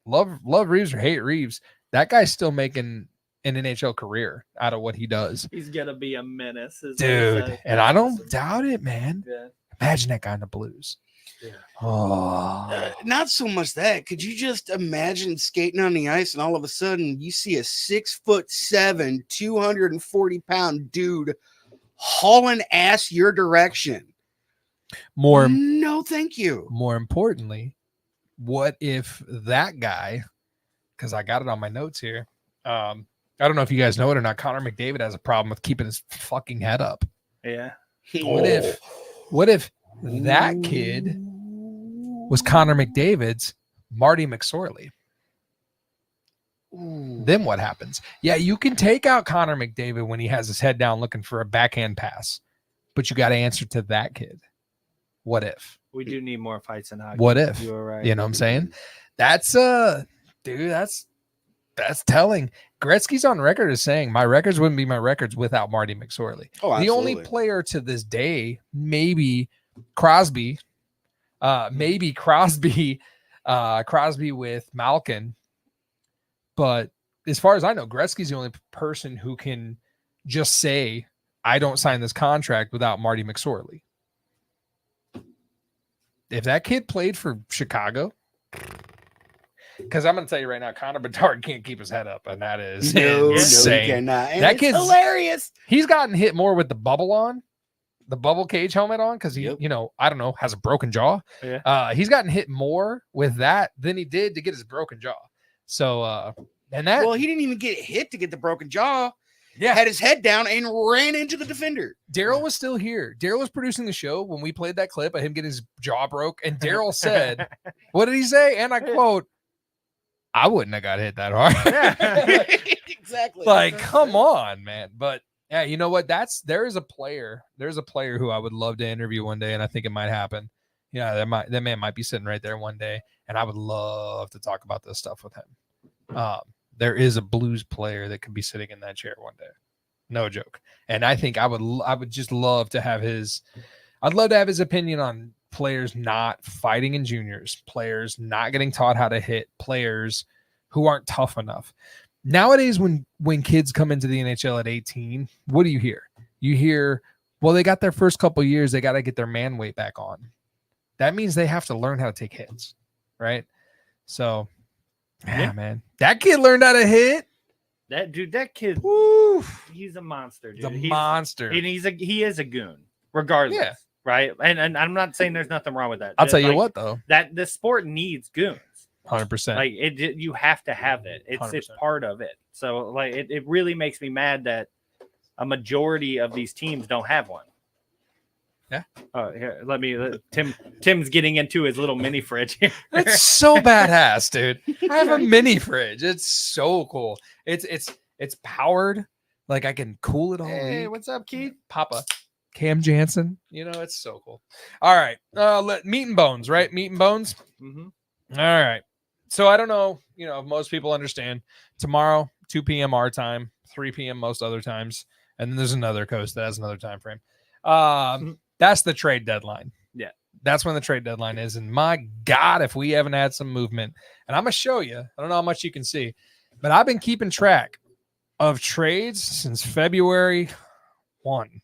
Love Reeves or hate Reeves. That guy's still making an NHL career out of what he does. He's gonna be a menace, dude. And I don't doubt it, man. Yeah. Imagine that guy in the Blues. Yeah. Oh, not so much that. Could you just imagine skating on the ice and all of a sudden you see a 6'7", 240-pound dude hauling ass your direction? No, thank you. More importantly, what if that guy, because I got it on my notes here. I don't know if you guys know it or not. Connor McDavid has a problem with keeping his fucking head up. Yeah. What if that kid was Connor McDavid's Marty McSorley? Then what happens? Yeah, you can take out Connor McDavid when he has his head down looking for a backhand pass, but you got to answer to that kid. What if? We do need more fights in hockey. What if? You were right. You know what I'm saying? That's dude, that's telling. Gretzky's on record as saying my records wouldn't be my records without Marty McSorley. Oh, the only player to this day, maybe Crosby, Crosby with Malkin. But as far as I know, Gretzky's the only person who can just say, I don't sign this contract without Marty McSorley. If that kid played for Chicago, because I'm going to tell you right now, Connor Bedard can't keep his head up, and that is insane. He cannot. And that kid's hilarious. He's gotten hit more with the bubble cage helmet on, because he, I don't know, has a broken jaw. Yeah. He's gotten hit more with that than he did to get his broken jaw. So, he didn't even get hit to get the broken jaw. Yeah, had his head down and ran into the defender. Daryl was still here. Daryl was producing the show when we played that clip of him getting his jaw broke. And Daryl said, what did he say? And I quote, I wouldn't have got hit that hard. Yeah. Exactly. Like, come on, man. But yeah, you know what? There's a player who I would love to interview one day, and I think it might happen. Yeah, that man might be sitting right there one day, and I would love to talk about this stuff with him. There is a Blues player that could be sitting in that chair one day. No joke. And I think I would just love to have his opinion on players not fighting in juniors, players not getting taught how to hit, players who aren't tough enough. Nowadays, when kids come into the NHL at 18, what do you hear? You hear, well, they got their first couple years, they got to get their man weight back on. That means they have to learn how to take hits, right? So, yeah, man, that kid learned how to hit. That kid, Woo. He's a monster, dude. He's a monster. And he is a goon, regardless. Yeah. Right. And I'm not saying there's nothing wrong with that. I'll tell you what, though. That the sport needs goons. 100%. Like you have to have it. It's part of it. So like it really makes me mad that a majority of these teams don't have one. Yeah. Here, Tim's getting into his little mini fridge here. It's so badass, dude. I have a mini fridge. It's so cool. It's powered. Like I can cool it all. Hey, what's up, Keith? Papa. Cam Jansen. You know, it's so cool. All right. Meat and bones, right? Meat and bones. Mm-hmm. All right. So I don't know, if most people understand. Tomorrow, 2 p.m. our time, 3 p.m. most other times. And then there's another coast that has another time frame. That's the trade deadline. Yeah. That's when the trade deadline is. And my God, if we haven't had some movement. And I'm going to show you. I don't know how much you can see. But I've been keeping track of trades since February 1.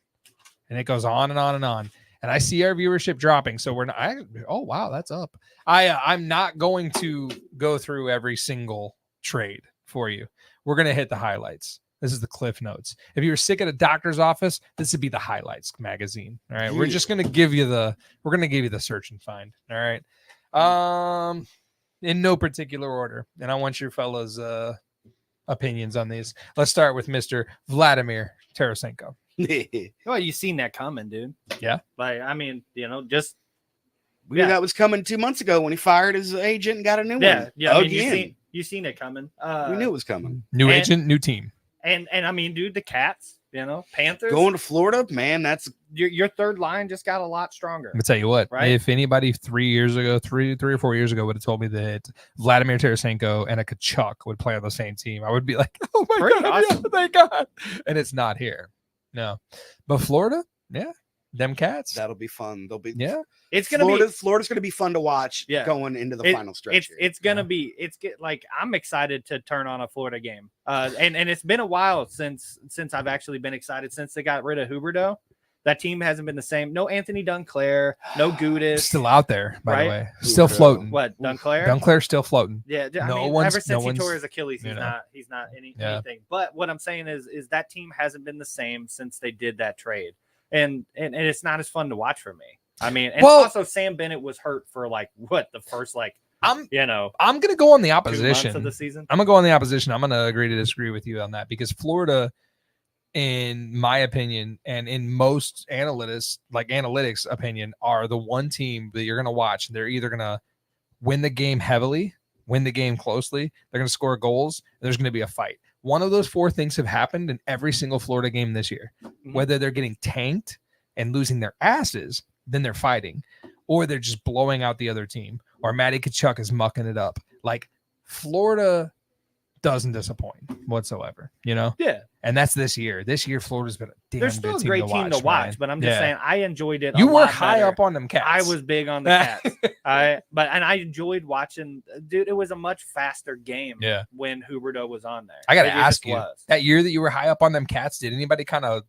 And it goes on and on and on. And I see our viewership dropping. So we're not. Oh, wow, that's up. I'm not going to go through every single trade for you. We're going to hit the highlights. This is the Cliff Notes. If you were sick at a doctor's office, this would be the highlights magazine. All right. We're just going to give you the search and find. All right. In no particular order. And I want your fellas' opinions on these. Let's start with Mr. Vladimir Tarasenko. Well, you seen that coming, dude. Yeah. Like, I mean, we knew that was coming 2 months ago when he fired his agent and got a new one. Yeah. I mean, you seen it coming. We knew it was coming. New agent, new team. And I mean, dude, the Cats, Panthers going to Florida, man. That's your third line just got a lot stronger. Let me tell you what, right? If anybody 3 or 4 years ago would have told me that Vladimir Tarasenko and a Kachuk would play on the same team, I would be like, oh my God, awesome. Yeah, thank God. And it's not here. No, but Florida, yeah, them Cats. That'll be fun. They'll be It's gonna Florida's gonna be fun to watch. Yeah. Going into the final stretch. It's gonna be I'm excited to turn on a Florida game. And it's been a while since I've actually been excited since they got rid of Huberdeau. That team hasn't been the same. No Anthony Dunclair, no Gudis. Still out there, by the way. Still floating. What, Dunclair? Dunclair's still floating. Yeah, ever since he tore his Achilles, he's not anything. But what I'm saying is that team hasn't been the same since they did that trade. And it's not as fun to watch for me. I mean, and also Sam Bennett was hurt for the first I'm gonna go on the opposition 2 months of the season. I'm gonna go on the opposition. I'm gonna agree to disagree with you on that because Florida, in my opinion, and in most analytics opinion, are the one team that you're gonna watch. They're either gonna win the game heavily, win the game closely. They're gonna score goals. And there's gonna be a fight. One of those four things have happened in every single Florida game this year. Mm-hmm. Whether they're getting tanked and losing their asses, then they're fighting, or they're just blowing out the other team, or Matty Tkachuk is mucking it up. Like Florida doesn't disappoint whatsoever, Yeah. And that's this year. This year, Florida's been a damn They're still good a great team to watch, man. but I'm just saying I enjoyed it. You were high up on them Cats. I was big on the Cats. And I enjoyed watching. Dude, it was a much faster game. Yeah. When Huberdeau was on there. I got to ask you, that year that you were high up on them Cats, did anybody kind of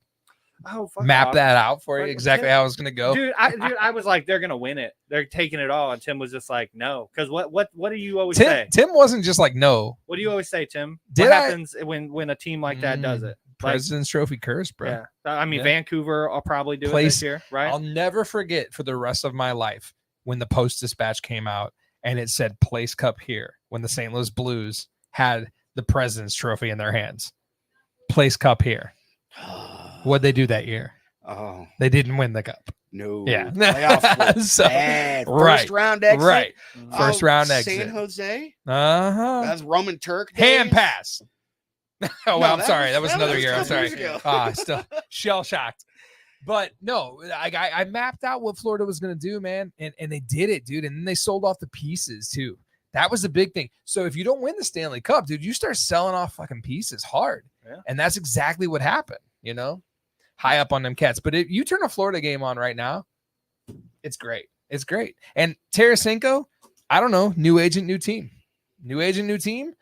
map that out for you exactly how it was going to go? Dude, I was like, they're going to win it. They're taking it all. And Tim was just like, no. Because what do you always say? Tim wasn't just like, no. What do you always say, Tim? What happens when a team like that does it? President's Trophy curse, bro. Yeah. I mean, Vancouver, I'll probably do it this year, right? I'll never forget for the rest of my life when the Post-Dispatch came out and it said Place Cup here when the St. Louis Blues had the President's Trophy in their hands. Place Cup here. What'd they do that year? Oh, they didn't win the cup. No. Yeah. So, First round exit. Right. First round exit. San Jose. That's Roman Turk. Hand pass. Oh, well, I'm sorry. That was another year. I'm sorry. Still shell shocked. But no, I mapped out what Florida was going to do, man, and they did it, dude. And then they sold off the pieces too. That was the big thing. So if you don't win the Stanley Cup, dude, you start selling off fucking pieces hard. Yeah. And that's exactly what happened, you know? High up on them cats. But if you turn a Florida game on right now, it's great. It's great. And Tarasenko, I don't know, new agent, new team. New agent, new team.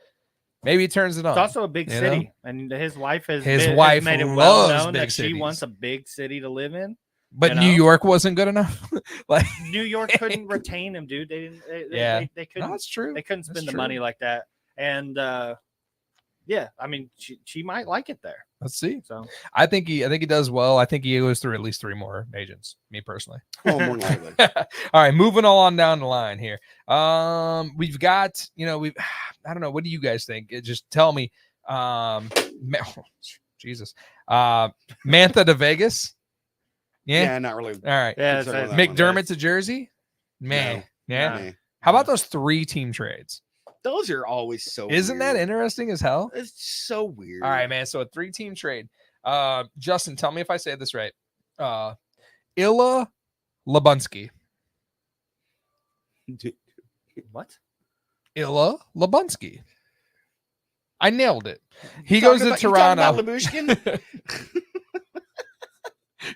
Maybe he turns it on. It's also a big you city, know? and his wife has His has wife made it well loves known big that she cities. wants a big city to live in. But you New know? York wasn't good enough. Like New York couldn't retain him, dude. They didn't. They couldn't. No, that's true. They couldn't spend That's the true. money like that. And yeah, I mean, she might like it there. Let's see. So I think he does well. I think he goes through at least 3 more agents, me personally. Oh, more than likely. All right, moving on down the line here. We've got, I don't know, what do you guys think? Just tell me. Jesus. Mantha to Vegas. Yeah, not really. All right. Yeah, Consider that McDermott one. to Jersey. Man. No. Yeah. Nah. How about those 3 team trades? Those are always so Isn't that weird. interesting as hell? It's so weird. All right, man. So a 3-team trade. Justin, tell me if I say this right. Illa Labunsky. Dude, what? Illa Labunsky. I nailed it. He you goes talking to about- you talking Toronto. about Labushkin?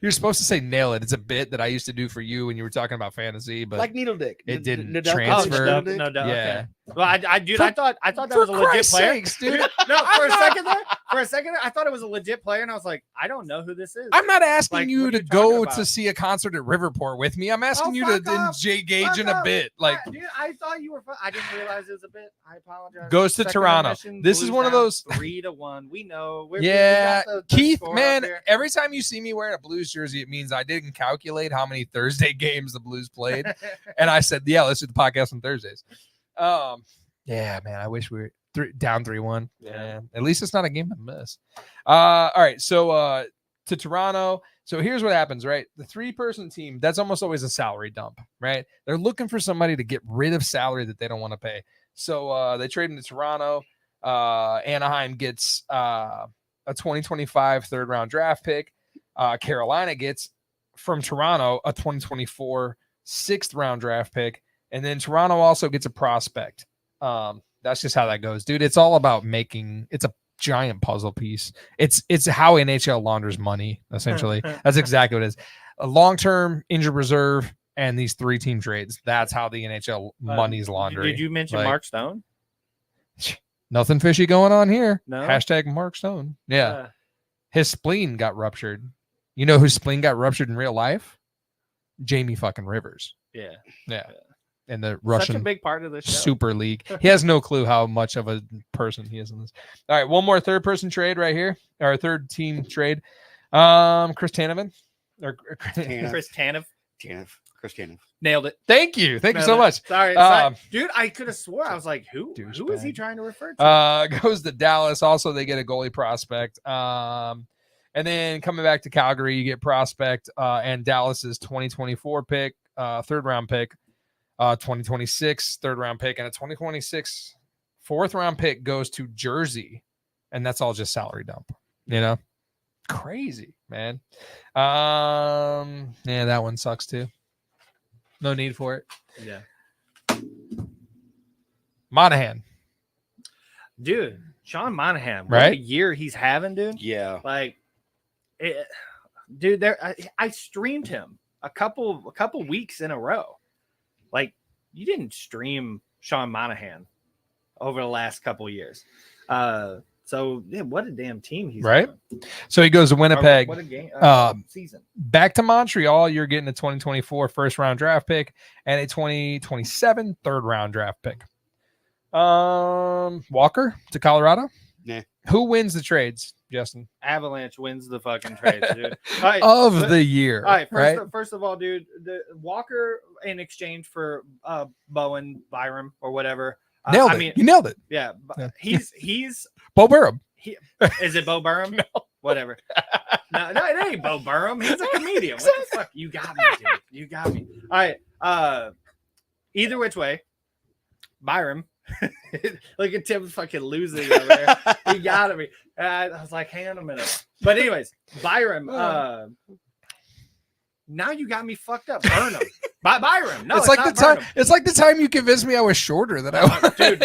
You're supposed to say nail it. It's a bit that I used to do for you when you were talking about fantasy, but like needle dick. it didn't Nadal- transfer. Nadal No, dick? no, no. Yeah. Okay. Well, I thought that For was a legit Christ's player. sakes, dude. No, for a second, I thought it was a legit player, and I was like, I don't know who this is. I'm not asking Like, you what to are you talking go about? to see a concert at Riverport with me. I'm asking Oh, you to fuck off. engage Fuck in a off. bit. Like, Dude, I thought you were. I didn't realize it was a bit. I apologize. Goes to Second Toronto. intermission, This is Blues one of down those- 3-1. We know. We yeah, got the Keith, score up man, here. every time you see me wearing a Blues jersey, it means I didn't calculate how many Thursday games the Blues played. And I said, yeah, let's do the podcast on Thursdays. Yeah, man, I wish we were down 3-1. Yeah, at least it's not a game I miss. All right, so to Toronto. So here's what happens, right? The 3-person team, that's almost always a salary dump, right? They're looking for somebody to get rid of salary that they don't want to pay. So they trade into Toronto. Anaheim gets a 2025 third-round draft pick. Carolina gets from Toronto a 2024 6th-round draft pick. And then Toronto also gets a prospect. That's just how that goes, dude. It's all about it's a giant puzzle piece. It's how NHL launders money, essentially. That's exactly what it is. A long-term injured reserve and these 3-team trades. That's how the NHL money's laundered. Did you mention Like, Mark Stone? Nothing fishy going on here. No? Hashtag Mark Stone. Yeah. His spleen got ruptured. You know whose spleen got ruptured in real life? Jamie fucking Rivers. Yeah. Yeah. In the Such a Russian big part of the show. Super League. He has no clue how much of a person he is in this. All right, one more 3rd-person trade right here. Or 3rd-team trade. Chris Tanev. Chris Tanev. Chris Tanev. Nailed it. Thank you so Nailed it. much. Sorry. Um, Dude, I could have swore. I was like, who is he Douchebag. trying to refer to? Goes to Dallas. Also, they get a goalie prospect. And then coming back to Calgary, you get prospect and Dallas's 2024 pick, 3rd-round pick, 2026 3rd-round pick, and a 2026 4th-round pick goes to Jersey, and that's all just salary dump. You know, crazy, man. Yeah, that one sucks too. No need for it. Yeah. Monahan. Dude, Sean Monahan. What Right? a year he's having, dude. Yeah. Like, dude, I streamed him a couple weeks in a row. Like, you didn't stream Sean Monahan over the last couple years. So yeah, what a damn team he's Right? on. So he goes to Or Winnipeg. What a game season. Back to Montreal, you're getting a 2024 1st-round draft pick and a 2027 3rd-round draft pick. Walker to Colorado. Nah. Who wins the trades, Justin? Avalanche wins the fucking trades, dude. All right, Of the year. All right, right? First of all, dude, the Walker in exchange for Bowen, Byram, or whatever. Nailed I it. mean, You nailed it. yeah, Yeah. he's Bo Burrow. is it Bo Burham? No. Whatever. No, it ain't Bo Burham. He's a comedian. What the fuck? You got me, dude. You got me. All right. Either which way, Byram. Look at Tim fucking losing over there. He got me. I was like, hang on a minute. But anyways, Byram. Now you got me fucked up. Burn him. Byron. No, it's like the time. It's like the time you convinced me I was shorter than I was. Dude,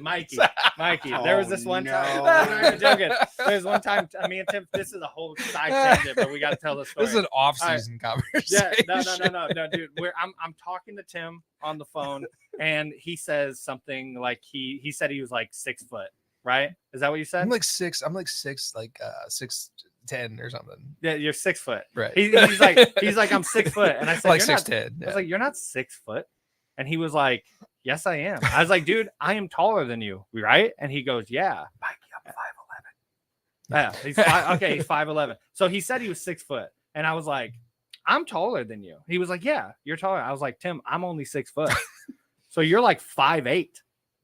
Mikey. There was this one time. I'm not even joking. There's one time. Me and Tim. This is a whole side tangent, but we got to tell the story. This is an off-season conversation. Yeah, no, dude. I'm talking to Tim on the phone, and he says something like he said he was like 6 foot. Right? Is that what you said? I'm like 6, like 6'10" or something. Yeah, you're 6 foot. Right. He's like I'm 6 foot, and I said like you're 6'10". I was like, you're not 6 foot, and he was like, yes, I am. I was like, dude, I am taller than you, right? And he goes, yeah. Mikey, I'm 5'11". Yeah, he's 5'11". So he said he was 6 foot, and I was like, I'm taller than you. He was like, yeah, you're taller. I was like, Tim, I'm only 6 foot, so you're like 5'8",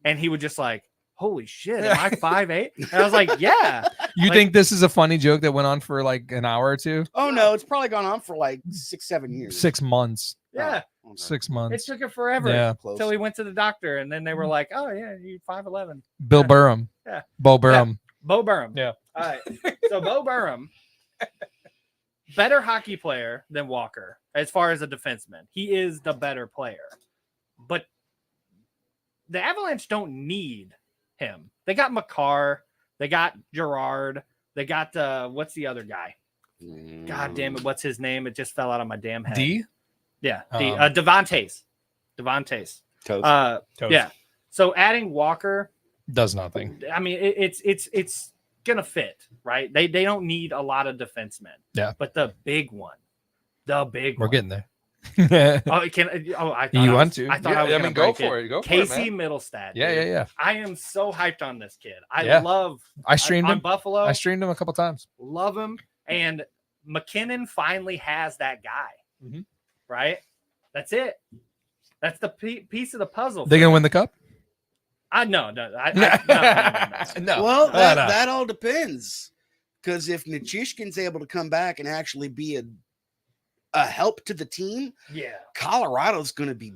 and he would just like, holy shit, am I 5'8"? And I was like, yeah. You think this is a funny joke that went on for like an hour or two? Oh no, it's probably gone on for like 6-7 years. 6 months. Yeah. Oh, okay. 6 It months. took it forever Yeah. until he went to the doctor, and then they were like, oh yeah, you're 5'11". Bill Burham. Yeah. Bo Burham. Bo Burham. Yeah. All right. So Bo Burham, better hockey player than Walker as far as a defenseman. He is the better player. But the Avalanche don't need him. They got Makar. They got Gerard. They got what's the other guy? God damn it! What's his name? It just fell out of my damn head. D. Yeah, Devontae's. Toast. Yeah. So adding Walker Does nothing. I mean, it's gonna fit, right? They don't need a lot of defensemen. Yeah. But the big one. We're getting there. I thought You want to? I thought Yeah, I was I mean, go break for it. Go for it, Casey man. Middlestad. Yeah, dude. yeah. I am so hyped on this kid. Yeah. I streamed on him. Buffalo. I streamed him a couple times. Love him. And McKinnon finally has that guy. Mhm. Right? That's it. That's the piece of the puzzle. They gonna win the cup? No. No. Well, that all depends. Because if Nichushkin's able to come back and actually be a help to the team, yeah, Colorado's going to be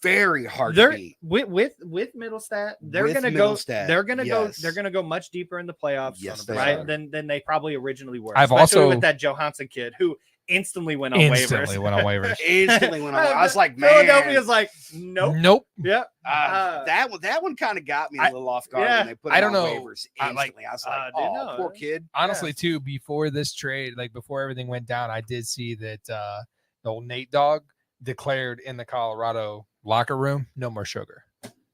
very hard they're, to beat. With Middlestat, they're With going to Middlestat, go. They're going to go. yes. They're going to go much deeper in the playoffs, Yes, they right? are. Than they probably originally were. I've especially also- with that Johansson kid who instantly went on Instantly waivers. went on waivers. Instantly went on. I was like, man, Philadelphia's like, nope. Nope. Yeah. that one kind of got me a little off guard yeah. when they put I him don't on know. waivers I instantly. I was like, didn't oh, know. poor kid. Honestly, too, before this trade, like before everything went down, I did see that the old Nate Dogg declared in the Colorado locker room, no more sugar.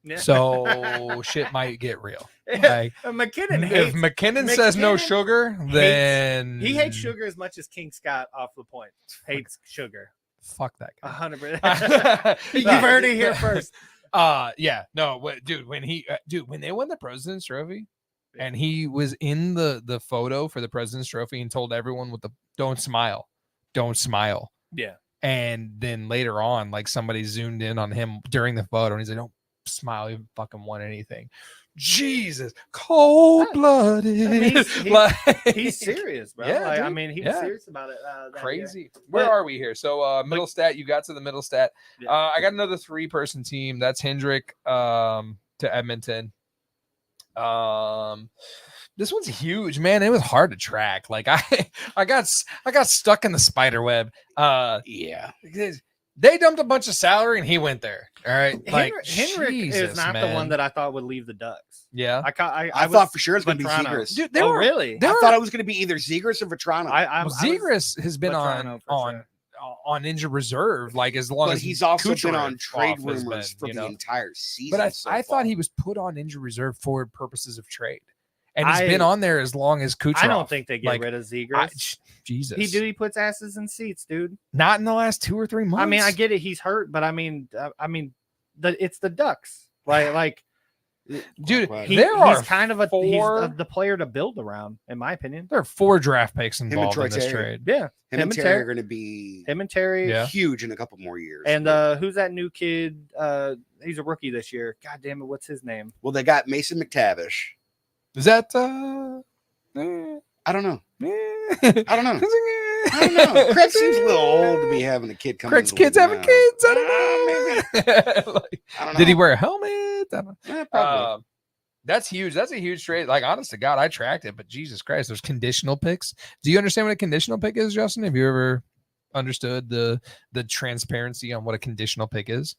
Yeah. So shit might get real. Yeah. Like, McKinnon if hates. McKinnon says no sugar, then He hates sugar as much as King Scott off the point hates sugar. Fuck that guy. 100%. You've heard it here first. Yeah, no, dude, when they won the President's Trophy, and he was in the photo for the President's Trophy and told everyone with the don't smile. Yeah. And then later on, like somebody zoomed in on him during the photo, and he's like, "Don't smile, you haven't fucking won anything." Jesus, cold-blooded. He's serious, bro. Yeah, I dude. mean, he was serious about it. That Crazy. year. Where But- are we here? So middle stat, you got to the middle stat. Yeah. I got another 3-person team. That's Hendrick to Edmonton. This one's huge, man. It was hard to track. Like I got stuck in the spider web. Yeah. They dumped a bunch of salary and he went there. All right. Like Henrik is Jesus, not the man. one that I thought would leave the Ducks. Yeah. I thought for sure it was going to be Vetrano. Zegras. Dude, Oh, really? they I were- thought it was going to be either Zegras or Vetrano. I was Zegras has been Vetrano for sure. on injured reserve like as long but as he's also been Kucherov on trade off has rumors been, for you the know? entire season. But so I far. thought he was put on injured reserve for purposes of trade, and he's I- been on there as long as Kucherov. I don't think they get Like, rid of Zegras. Jesus, He puts asses in seats, dude. not in the last 2 or 3 months. I mean, I get it. He's hurt, but I mean, it's the Ducks. Like, dude, he's there are kind of four. he's the player to build around, in my opinion. There are 4 draft picks and involved Troy in this Terry. trade. Yeah, him and Terry are going to be him and Terry. Yeah. huge in a couple more years. And who's that new kid? He's a rookie this year. God damn it, what's his name? well, they got Mason McTavish. Is that? I don't know. I I don't know. I don't know. Craig seems a little old to be having a kid coming. Craig's in the kids league having now. kids. I don't know. Like, I don't know. did he wear a helmet? I don't know. Yeah, probably. That's huge. That's a huge trade. Like, honest to God, I tracked it, but Jesus Christ, there's conditional picks. Do you understand what a conditional pick is, Justin? Have you ever understood the transparency on what a conditional pick is?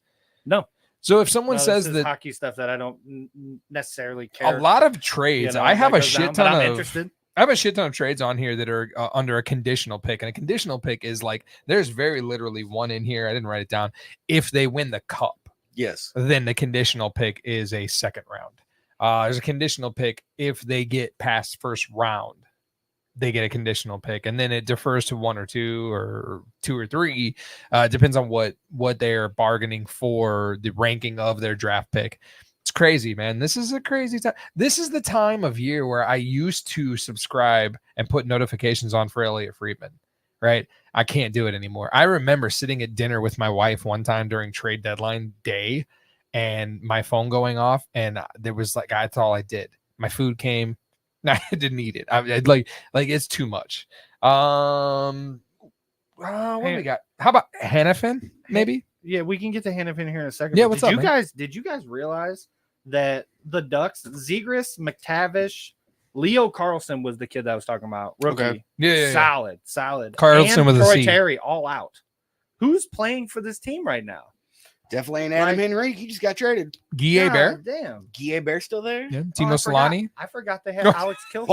No. So if someone No, says this is that hockey stuff that I don't necessarily care. a lot of trades, I have a shit ton I'm of interested. I have a shit ton of trades on here that are under a conditional pick, and a conditional pick is like there's very literally one in here. I didn't write it down. If they win the cup, Yes. then the conditional pick is a second round. There's a conditional pick if they get past first round, they get a conditional pick, and then it defers to 1 or 2 or 2 or 3. Depends on what they're bargaining for the ranking of their draft pick. It's crazy, man. This is a crazy time. This is the time of year where I used to subscribe and put notifications on for Elliot Friedman, right? I can't do it anymore. I remember sitting at dinner with my wife one time during trade deadline day and my phone going off, and there was like, that's all I did. My food came. I didn't eat it. I'd like it's too much. What do we got? How about Hannafin? Maybe. Yeah, we can get to Hannafin here in a second. Yeah, what's up, man? Did you guys realize that the Ducks, Zegras, McTavish, Leo Carlson was the kid that I was talking about. Rookie. Okay. Yeah. Solid. Carlson and with a Troy C. Terry all out. Who's playing for this team right now? Definitely ain't Adam Henry. He just got traded. Guy Bear. Damn. Guy Bear still there? Yeah. Timo Solani. I forgot they had Alex Killhorn.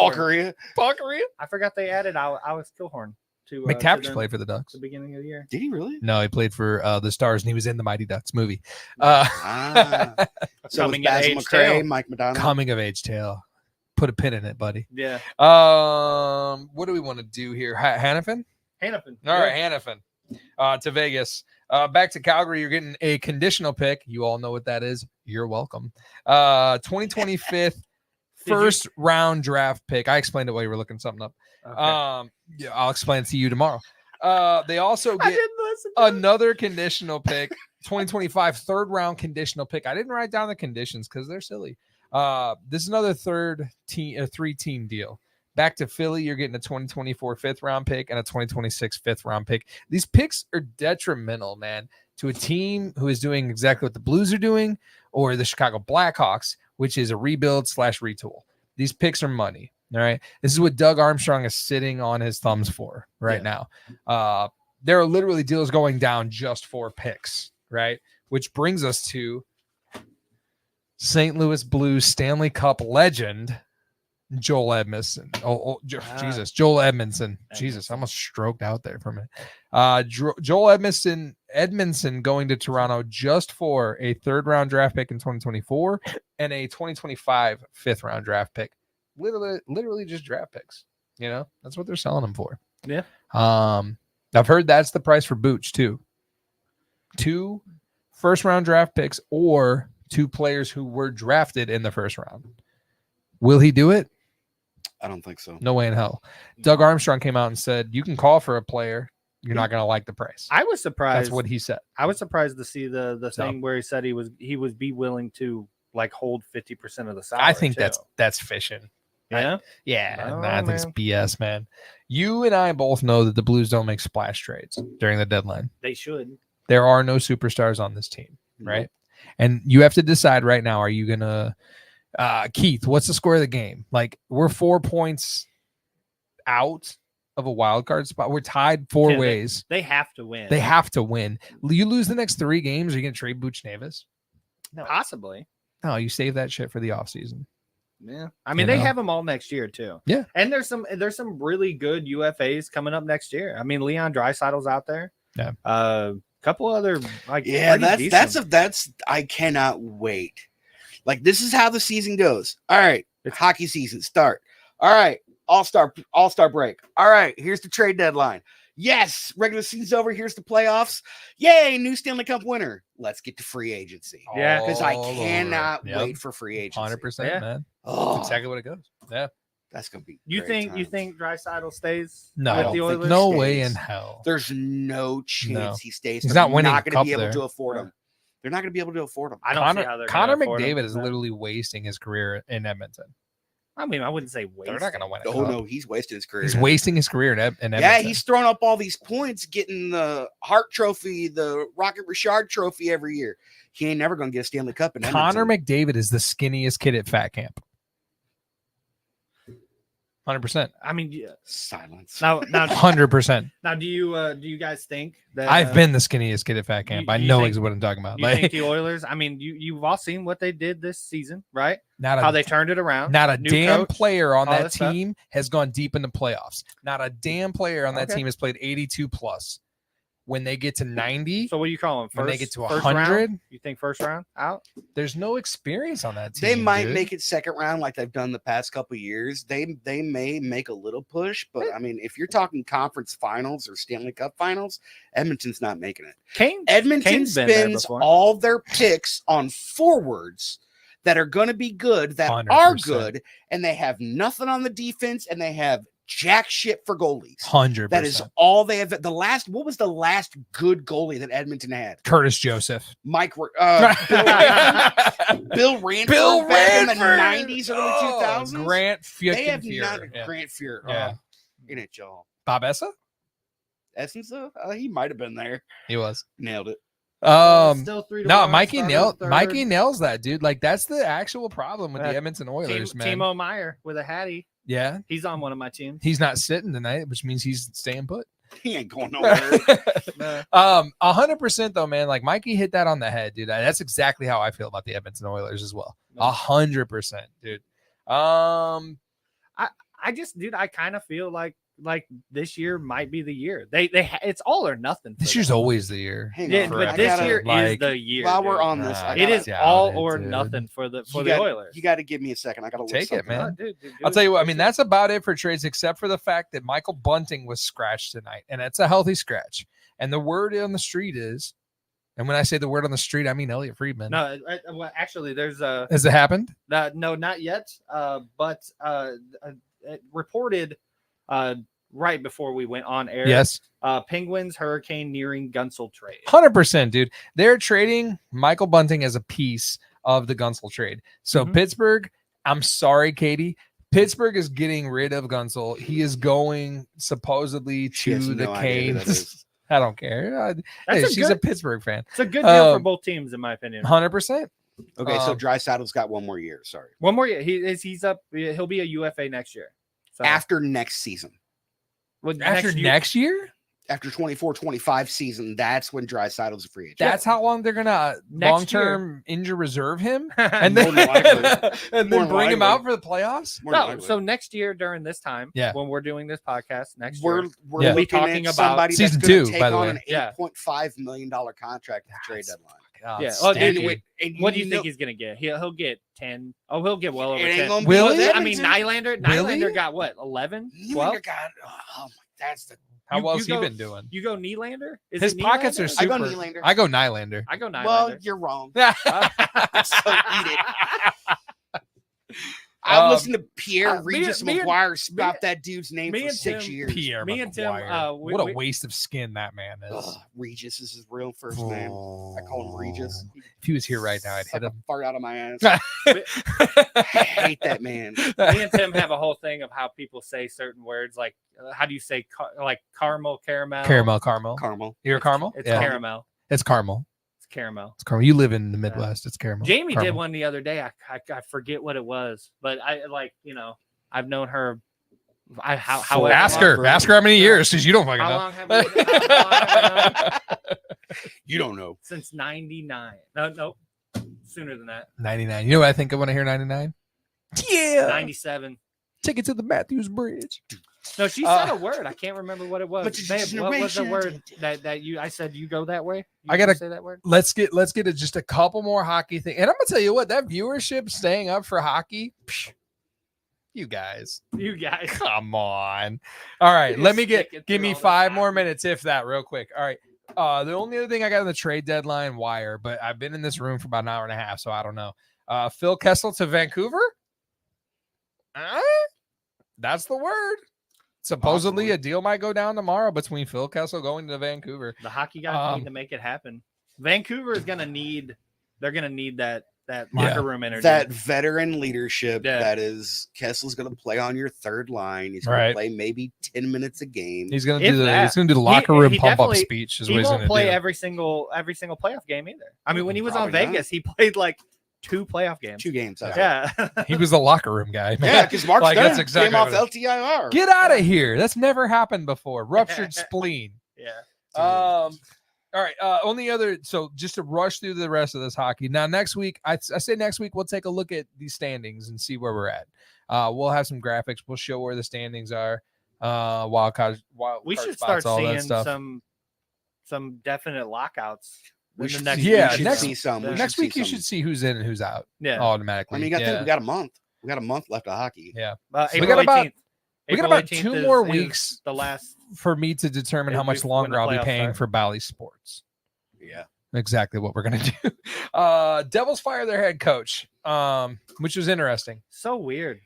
Paul Correa. I forgot they added Alex Killhorn to McTavish played for the Ducks. The beginning of the year. Did he really? No, he played for the Stars, and he was in the Mighty Ducks movie. So Coming was of Basil age McRae, tale. Mike Madonna. Coming of age tale. Put a pin in it, buddy. Yeah. What do we want to do here? Hannafin? Hannafin. All right, Hannafin. To Vegas. Back to Calgary, you're getting a conditional pick. You all know what that is. You're welcome. 2025 first round draft pick. I explained it while you were looking something up. Okay. Yeah, I'll explain it to you tomorrow. They also get listen to another conditional pick, 2025 third round conditional pick. I didn't write down the conditions because they're silly. This is another 3-team deal. Back to Philly, you're getting a 2024 fifth round pick and a 2026 fifth round pick. These picks are detrimental, man, to a team who is doing exactly what the Blues are doing, or the Chicago Blackhawks, which is a rebuild / retool. These picks are money. All right. This is what Doug Armstrong is sitting on his thumbs for right now. There are literally deals going down just for picks, right? Which brings us to St. Louis Blues Stanley Cup legend, Joel Edmondson. Joel Edmondson. Jesus, I almost stroked out there for a minute. Joel Edmondson going to Toronto just for a third round draft pick in 2024 and a 2025 fifth round draft pick. Literally just draft picks. You know, that's what they're selling them for. Yeah. I've heard that's the price for Booch too. 2 first round draft picks or 2 players who were drafted in the first round. Will he do it? I don't think so. No way in hell. Doug Armstrong came out and said, you can call for a player. You're not going to like the price. I was surprised. That's what he said. I was surprised to see the thing where he said he would be willing to like hold 50% of the salary. I think that's fishing. Yeah. I think it's BS, man. You and I both know that the Blues don't make splash trades during the deadline. They should. There are no superstars on this team, right? And you have to decide right now, are you going to Keith, what's the score of the game? Like, we're 4 points out of a wild card spot. We're tied 4 ways. They have to win. They have to win. You lose the next 3 games, are you going to trade Butch Davis? No. Possibly. No, you save that shit for the offseason. Yeah. I mean, they have them all next year too. Yeah. And there's some really good UFAs coming up next year. I mean, Leon Draisaitl's out there. Yeah. Couple other that's I cannot wait. Like, this is how the season goes. All right, hockey season start. All right, all-star break. All right, here's the trade deadline. Yes, regular season's over. Here's the playoffs. Yay, new Stanley Cup winner. Let's get to free agency. Yeah, because I cannot wait for free agency. 100%, man. Oh, That's exactly what it goes. Yeah. That's gonna be. You think Draisaitl stays? No, with the Oilers? no way in hell. There's no chance he stays. He's not winning. Not going to be able there. to afford him. They're not going to be able to afford him. I don't see how they're Connor gonna afford McDavid him. is literally wasting his career in Edmonton. I mean, I wouldn't say waste. They're not going to win it. Oh no, he's wasting his career. He's wasting his career in Edmonton. Yeah, he's throwing up all these points, getting the Hart Trophy, the Rocket Richard Trophy every year. He ain't never going to get a Stanley Cup in Edmonton. Connor McDavid is the skinniest kid at Fat Camp. 100%. I mean, yeah. Silence. Now, 100%. now, do you guys think that I've been the skinniest kid at Fat Camp. I know exactly what I'm talking about. You think the Oilers? I mean, you've all seen what they did this season, right? How they turned it around. Not a New damn coach, player on all that this stuff. team has gone deep in the playoffs. Not a damn player on that team has played 82 plus. When they get to 90, so what do you call them? When they get to first 100, round? You think first round out? There's no experience on that team. They might dude. make it second round like they've done the past couple of years. They may make a little push, but I mean, if you're talking conference finals or Stanley Cup finals, Edmonton's not making it. Edmonton Kane's been there spends before. all their picks on forwards that are going to be good, that 100%. are good, and they have nothing on the defense, and they have jack shit for goalies. 100%. That is all they have. What was the last good goalie that Edmonton had? Curtis Joseph. Bill Ranford back in the 90s, early 2000s. Grant Fuhrer. They have not Grant Fuhrer. Yeah. NHL. Bob Essa? Essence, he might have been there. He was. Nailed it. Still 3-1. No, Mikey Mikey nails that, dude. Like, that's the actual problem with the Edmonton Oilers, man. Timo Meyer with a Hattie. Yeah. He's on one of my teams. He's not sitting tonight, which means he's staying put. He ain't going nowhere. 100% though, man. Like Mikey hit that on the head, dude. That's exactly how I feel about the Edmonton Oilers as well. 100%, dude. I kind of feel like this year might be the year. It's all or nothing. This year's always the year. But this year is the year. While we're on this, it is all or nothing for the Oilers. You got to give me a second. I got to take it, man. Dude, I'll tell you what. I mean, that's about it for trades, except for the fact that Michael Bunting was scratched tonight, and it's a healthy scratch. And the word on the street is, and when I say the word on the street, I mean Elliot Friedman. No, well, actually, there's a. Has it happened? No, not yet. But it reported. Right before we went on air. Yes. Penguins Hurricane nearing Gunsel trade. 100%, dude. They're trading Michael Bunting as a piece of the Gunsel trade. So Pittsburgh, I'm sorry, Katie. Pittsburgh is getting rid of Gunsel. He is going supposedly to the Canes. I don't care. She's a Pittsburgh fan. It's a good deal for both teams, in my opinion. 100%. Okay, so Draisaitl's got one more year. Sorry. One more year. He's up. He'll be a UFA next year. So. After next season. Well, next year? After 24-25 season, that's when Draisaitl's a free agent. That's how long they're gonna long-term injury reserve him, and then bring him out for the playoffs. So next year during this time, when we're doing this podcast next year, we'll be talking about somebody season that's 2, take by the on way. an $8.5 million contract at the trade deadline. Yeah. Oh, what do you think he's gonna get? He'll get 10. Oh, he'll get well over 10. Will he? I mean, Nylander got what? 11, 12. That's the. How well's he been doing? You go Nylander? His pockets are super. I go Nylander. I go Nylander. Well, you're wrong. So eat it. I've listened to Pierre Regis McGuire spout that dude's name for 6 years. Pierre McGuire. What a waste of skin that man is. Regis is his real first name. I call him Regis. If he was here right now, I'd hit him. Fart out of my ass. I hate that man. Me and Tim have a whole thing of how people say certain words. Like, how do you say like caramel? Caramel. You're a caramel? It's caramel. It's caramel. Caramel. It's caramel. You live in the Midwest. It's caramel. Jamie did one the other day. I forget what it was, but I've known her. How ask her how many years, because you don't fucking know. How long you don't know. Since 99. No, sooner than that. 99. You know what I think I want to hear? 99. Yeah. 97. Take it to the Matthews Bridge. No, she said a word. I can't remember what it was. But what was the word that you? I said you go that way. I gotta say that word. Let's get just a couple more hockey things. And I'm gonna tell you what, that viewership staying up for hockey. You guys, come on. All right, give me 5 more minutes, if that, real quick. All right. The only other thing I got on the trade deadline wire, but I've been in this room for about an hour and a half, so I don't know. Phil Kessel to Vancouver. That's the word. Supposedly a deal might go down tomorrow between Phil Kessel going to Vancouver. The hockey guys need to make it happen. Vancouver is gonna need. They're gonna need that locker room energy, that veteran leadership. That is, Kessel's gonna play on your third line. He's gonna play maybe 10 minutes a game. He's gonna do the locker room pump up speech. He won't play every single playoff game either. I mean, when he was on Vegas, he played like 2 playoff games. 2 games. Yeah. He was the locker room guy, man. Yeah, because Mark Like, Stone that's exactly came off what it LTIR. Get out of here. That's never happened before. Ruptured spleen. Yeah. All right. Only other, so just to rush through the rest of this hockey. Now, next week, I say next week, we'll take a look at these standings and see where we're at. We'll have some graphics. We'll show where the standings are. Wild card We should spots, start all that seeing stuff. some definite lockouts. We in the should next see- Yeah, we should next- see some. We Next should week, see you some. should see who's in and who's out. Yeah. Automatically. I mean, you got to yeah. think we got a month. We got a month left of hockey. Yeah. April got about- 18th. we got April about 18th 2 is- more is weeks The last. for me to determine how much when longer the I'll be playoffs paying start. for Bally Sports. Yeah. Exactly what we're gonna do. Devils fire their head coach, which was interesting. So weird.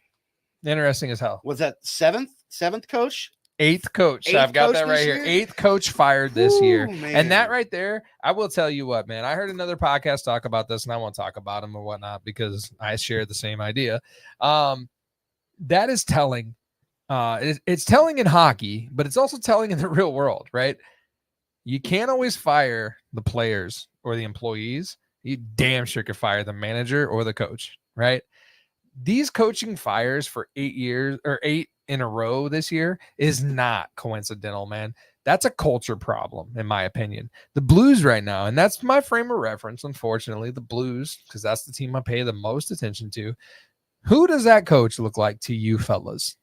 Interesting as hell. Was that seventh coach? 8th coach. Eighth I've got coach that right this here. year? 8th coach fired this year. man. And that right there, I will tell you what, man. I heard another podcast talk about this, and I won't talk about them or whatnot because I share the same idea. That is telling. It's telling in hockey, but it's also telling in the real world, right? You can't always fire the players or the employees. You damn sure could fire the manager or the coach, right? These coaching fires for 8 years or 8 in a row this year is not coincidental, man. That's a culture problem, in my opinion. The Blues right now, and that's my frame of reference, unfortunately, the Blues, because that's the team I pay the most attention to. Who does that coach look like to you fellas?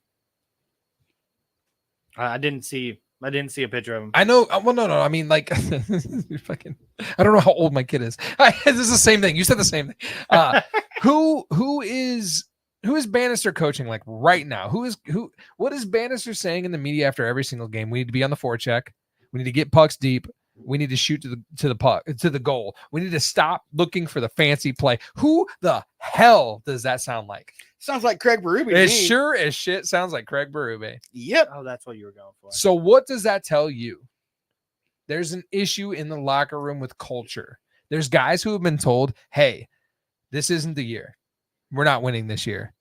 I didn't see a picture of him. I know. Well, no. I mean, like, fucking. I don't know how old my kid is. This is the same thing. You said the same thing. Who is Bannister coaching like right now? What is Bannister saying in the media after every single game? We need to be on the forecheck. We need to get pucks deep. We need to shoot to the puck, to the goal. We need to stop looking for the fancy play. Who the hell does that sound like? Sounds like Craig Berube. to It me. sure as shit sounds like Craig Berube. Yep. Oh, that's what you were going for. So what does that tell you? There's an issue in the locker room with culture. There's guys who have been told, hey, this isn't the year. We're not winning this year.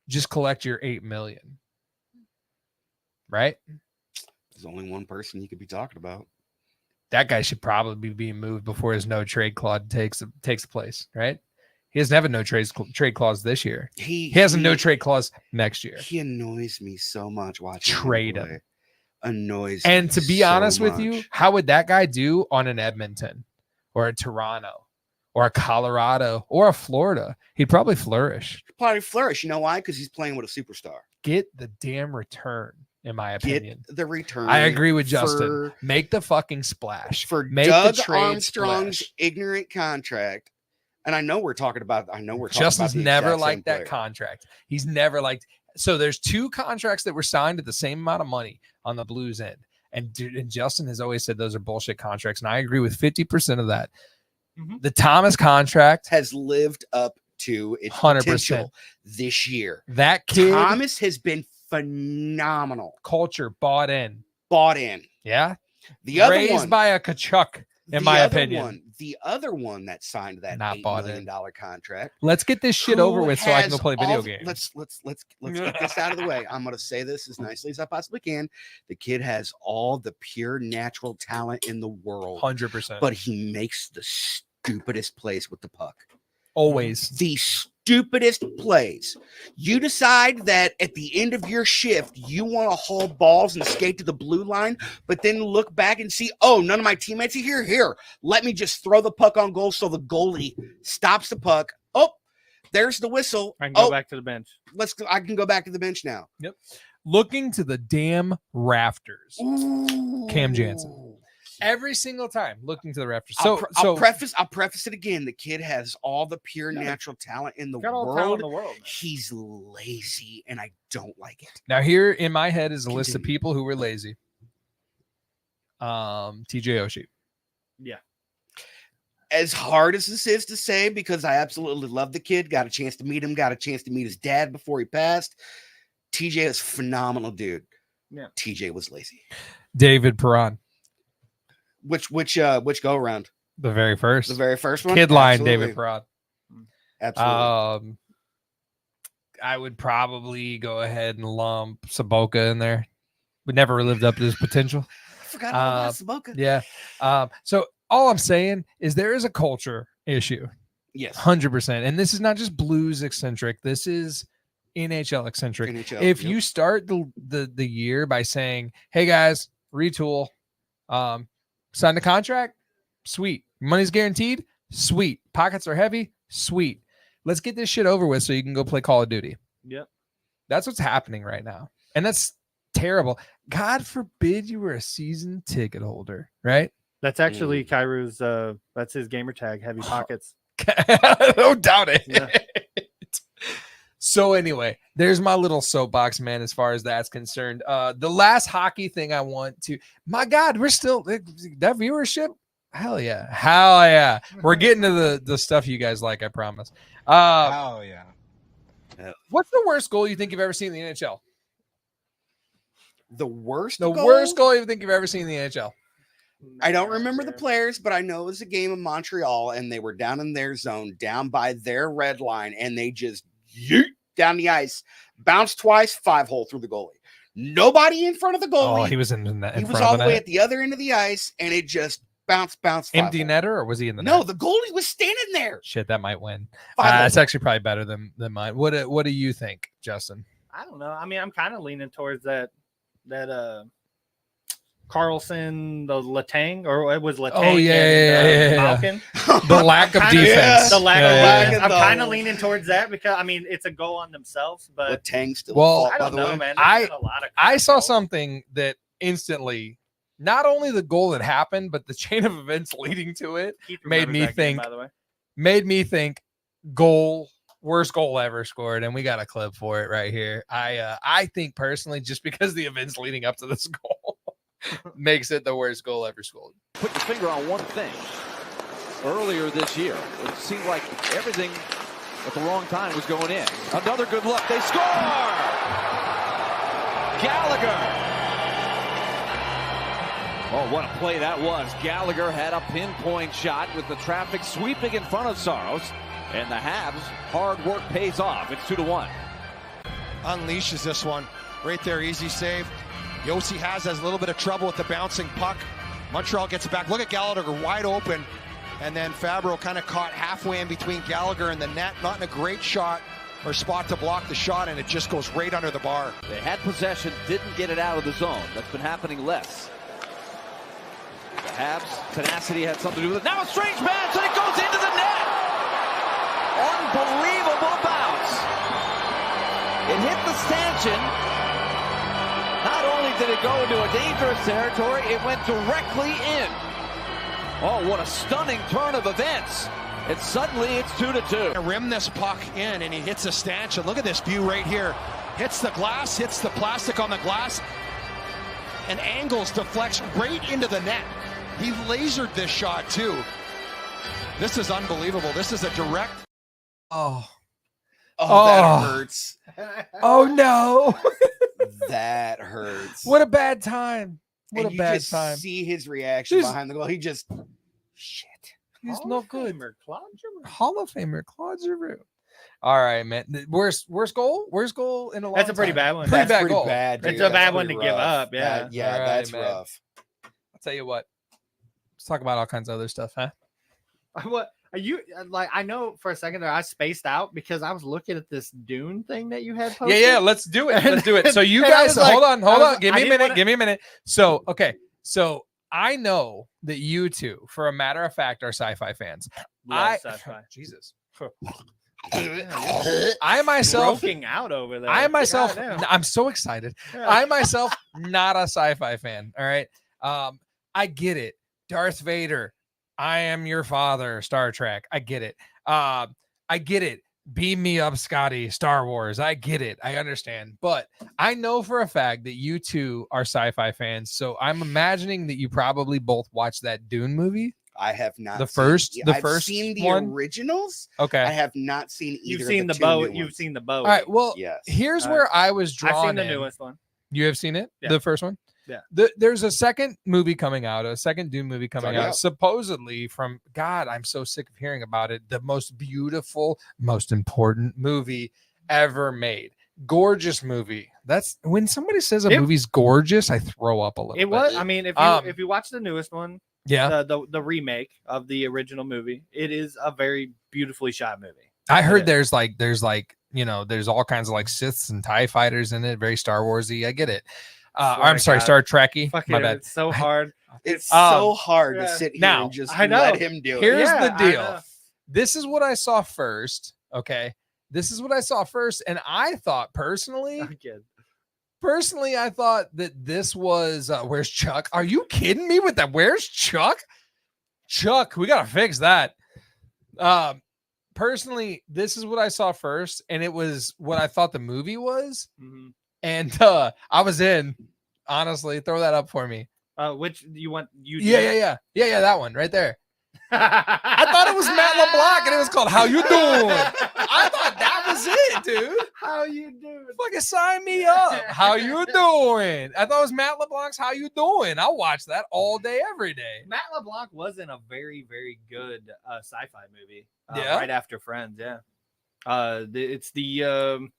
Just collect your $8 million. Right? There's only one person you could be talking about. That guy should probably be being moved before his no trade clause takes place, right? He doesn't have a no trade clause this year. He has a no trade clause next year. He annoys me so much watching Trade him. him. Annoys And me to be so honest with much. you, how would that guy do on an Edmonton or a Toronto or a Colorado or a Florida? He'd probably flourish. Probably flourish. You know why? Because he's playing with a superstar. Get the damn return, in my opinion. Get the return. I agree with for- Justin. Make the fucking splash. For Make Doug the trade Armstrong's splash. ignorant contract. And I know we're talking about. Justin's about the never exact same liked that player. contract. He's never liked. So there's 2 contracts that were signed at the same amount of money on the Blues end. And Justin has always said those are bullshit contracts. And I agree with 50% of that. Mhm. The Thomas contract, Has lived up to its 100%. potential this year. that kid, Thomas has been phenomenal. culture bought in. Bought in. Yeah. The other Raised one, by a Kachuk, in the my other opinion. one, the other one that signed that Not $8 bought million contract. Let's get this shit Who over with so I can go has play video all- games. Let's get this out of the way. I'm gonna say this as nicely as I possibly can. The kid has all the pure natural talent in the world, 100%. but he makes the stupidest plays with the puck. Always. The stupidest plays. You decide that at the end of your shift, you want to haul balls and skate to the blue line, but then look back and see, oh, none of my teammates are here. Here, let me just throw the puck on goal so the goalie stops the puck. Oh, there's the whistle. I can go Oh, back to the bench. I can go back to the bench now. Looking to the damn rafters. Ooh. Cam Jansen. Every single time looking to the rafters. I'll preface it again. The kid has all the pure natural talent in the Got all the talent in world. the world. man. He's lazy, and I don't like it. now here in my head is a list of Continue. people who were lazy. TJ Oshie. As hard as this is to say, because I absolutely love the kid, got a chance to meet him, got a chance to meet his dad before he passed. TJ is phenomenal, dude. Yeah. TJ was lazy. David Perron. Which go around? The very first. The very first one. Kid line, Absolutely. David Perron. Absolutely. I would probably go ahead and lump Saboka in there. We never lived up to his potential. I forgot all about Saboka. Yeah. So all I'm saying is there is a culture issue. Yes. 100%. And this is not just Blues eccentric. This is NHL eccentric. NHL, if yep. you start the year by saying, hey guys, retool, sign the contract, sweet. Money's guaranteed, sweet. Pockets are heavy, sweet. Let's get this shit over with so you can go play Call of Duty. Yep. That's what's happening right now. And that's terrible. God forbid you were a season ticket holder, right? That's actually Kairu's, that's his gamer tag, Heavy Pockets. Don't doubt it. Yeah. So anyway, there's my little soapbox, man, as far as that's concerned. The last hockey thing I want to, my God, we're still, that viewership, hell yeah. We're getting to the stuff you guys like, I promise. Oh, yeah. What's the worst goal you think you've ever seen in the NHL? The worst worst goal you think you've ever seen in the NHL? I don't remember the players, but I know it was a game in Montreal, and they were down in their zone, down by their red line, and they just yeet down the ice, bounced twice, 5-hole through the goalie. Nobody in front of the goalie. Oh, he was in that. He was all the way at the other end of the ice, and it just bounced. Empty netter, or was he in the net? No, the goalie was standing there. Shit, that might win. 5-hole. It's actually probably better than mine. What do you think, Justin? I don't know. I mean, I'm kind of leaning towards that Carlson, the Letang, or it was Letang. Oh, yeah. Falcon. The lack of defense. The lack of defense. I'm of kind of leaning towards that because, I mean, it's a goal on themselves, but Letang still. Well, I don't know, man. I saw something that instantly, not only the goal that happened, but the chain of events leading to it made me think. By the way, made me think worst goal ever scored, and we got a clip for it right here. I think personally, just because the events leading up to this goal makes it the worst goal ever scored. Put your finger on one thing. Earlier this year, it seemed like everything at the wrong time was going in. Another good look. They score! Gallagher. Oh, what a play that was. Gallagher had a pinpoint shot with the traffic sweeping in front of Saros. And the Habs' hard work pays off. It's 2-1. Unleashes this one. Right there, easy save. Yossi has a little bit of trouble with the bouncing puck. Montreal gets it back. Look at Gallagher wide open. And then Fabro kind of caught halfway in between Gallagher and the net. Not in a great shot or spot to block the shot, and it just goes right under the bar. They had possession, didn't get it out of the zone. That's been happening less. The Habs' tenacity had something to do with it. Now a strange bounce, and it goes into the net. Unbelievable bounce. It hit the stanchion. Not only did it go into a dangerous territory, it went directly in. Oh, what a stunning turn of events. And suddenly it's 2-2. Rim this puck in, and he hits a stanchion. Look at this view right here. Hits the glass, hits the plastic on the glass, and angles, deflects right into the net. He lasered this shot too. This is unbelievable. This is a direct. Oh, that hurts. Oh no. That hurts. What a bad time. What and a bad just time. See his reaction behind the goal. He just shit. He's no good. Claude Giroux. Hall of Famer Claude Giroux. All right, man. Worst goal? Worst goal in a long That's a pretty time. bad one. Pretty bad pretty goal. bad. Dude. It's a bad That's one to pretty give rough. up. Yeah. All right, that's man. rough. I'll tell you what. Let's talk about all kinds of other stuff, huh? What are you like? I know for a second there I spaced out because I was looking at this Dune thing that you had posted. Yeah. Let's do it. Let's do it. So you And I guys, was like- hold on. Give me a minute. wanna- Give me a minute. So, okay. So I know that you two, for a matter of fact, are sci-fi fans. Love sci-fi. Jesus. I myself Broking out over there. I myself, Goddamn. I'm so excited. I myself, not a sci-fi fan. All right. I get it. Darth Vader, I am your father, Star Trek. I get it. I get it. Beam me up, Scotty, Star Wars. I get it. I understand. But I know for a fact that you two are sci-fi fans. So I'm imagining that you probably both watched that Dune movie. I have not. The first I've seen the one? originals. Okay. I have not seen either. You've of seen the two boat. new You've ones. seen the boat. All right. Well, Yes. here's where I was drawn. I've seen the in. newest one. You have seen it? Yeah. The first one? Yeah. There's a second movie coming out, a second Dune movie coming out, out. supposedly from God. I'm so sick of hearing about it. The most beautiful, most important movie ever made. Gorgeous movie. That's when somebody says a movie's gorgeous, I throw up a little It bit. was. I mean, if you watch the newest one, Yeah. The remake of the original movie. It is a very beautifully shot movie. I heard there's like there's all kinds of like Siths and TIE fighters in it, very Star Warsy. I get it. I'm sorry, Star Trekky. My bad. It's so hard. It's so hard to sit here now, and just I know. let him do it. Here's the deal. This is what I saw first. Okay. This is what I saw first. And I thought personally, I thought that this was where's Chuck? Are you kidding me with that? Where's Chuck? Chuck, we gotta fix that. Personally, this is what I saw first, and it was what I thought the movie was. Mm-hmm. And I was in. Honestly, throw that up for me. Which you want? Yeah, that one right there. I thought it was Matt LeBlanc, and it was called "How You Doing." I thought that was it, dude. How you doing? Fucking sign me up. How you doing? I thought it was Matt LeBlanc's "How You Doing." I'll watch that all day, every day. Matt LeBlanc was in a very, very good sci-fi movie. Yeah, right after Friends. Yeah, it's the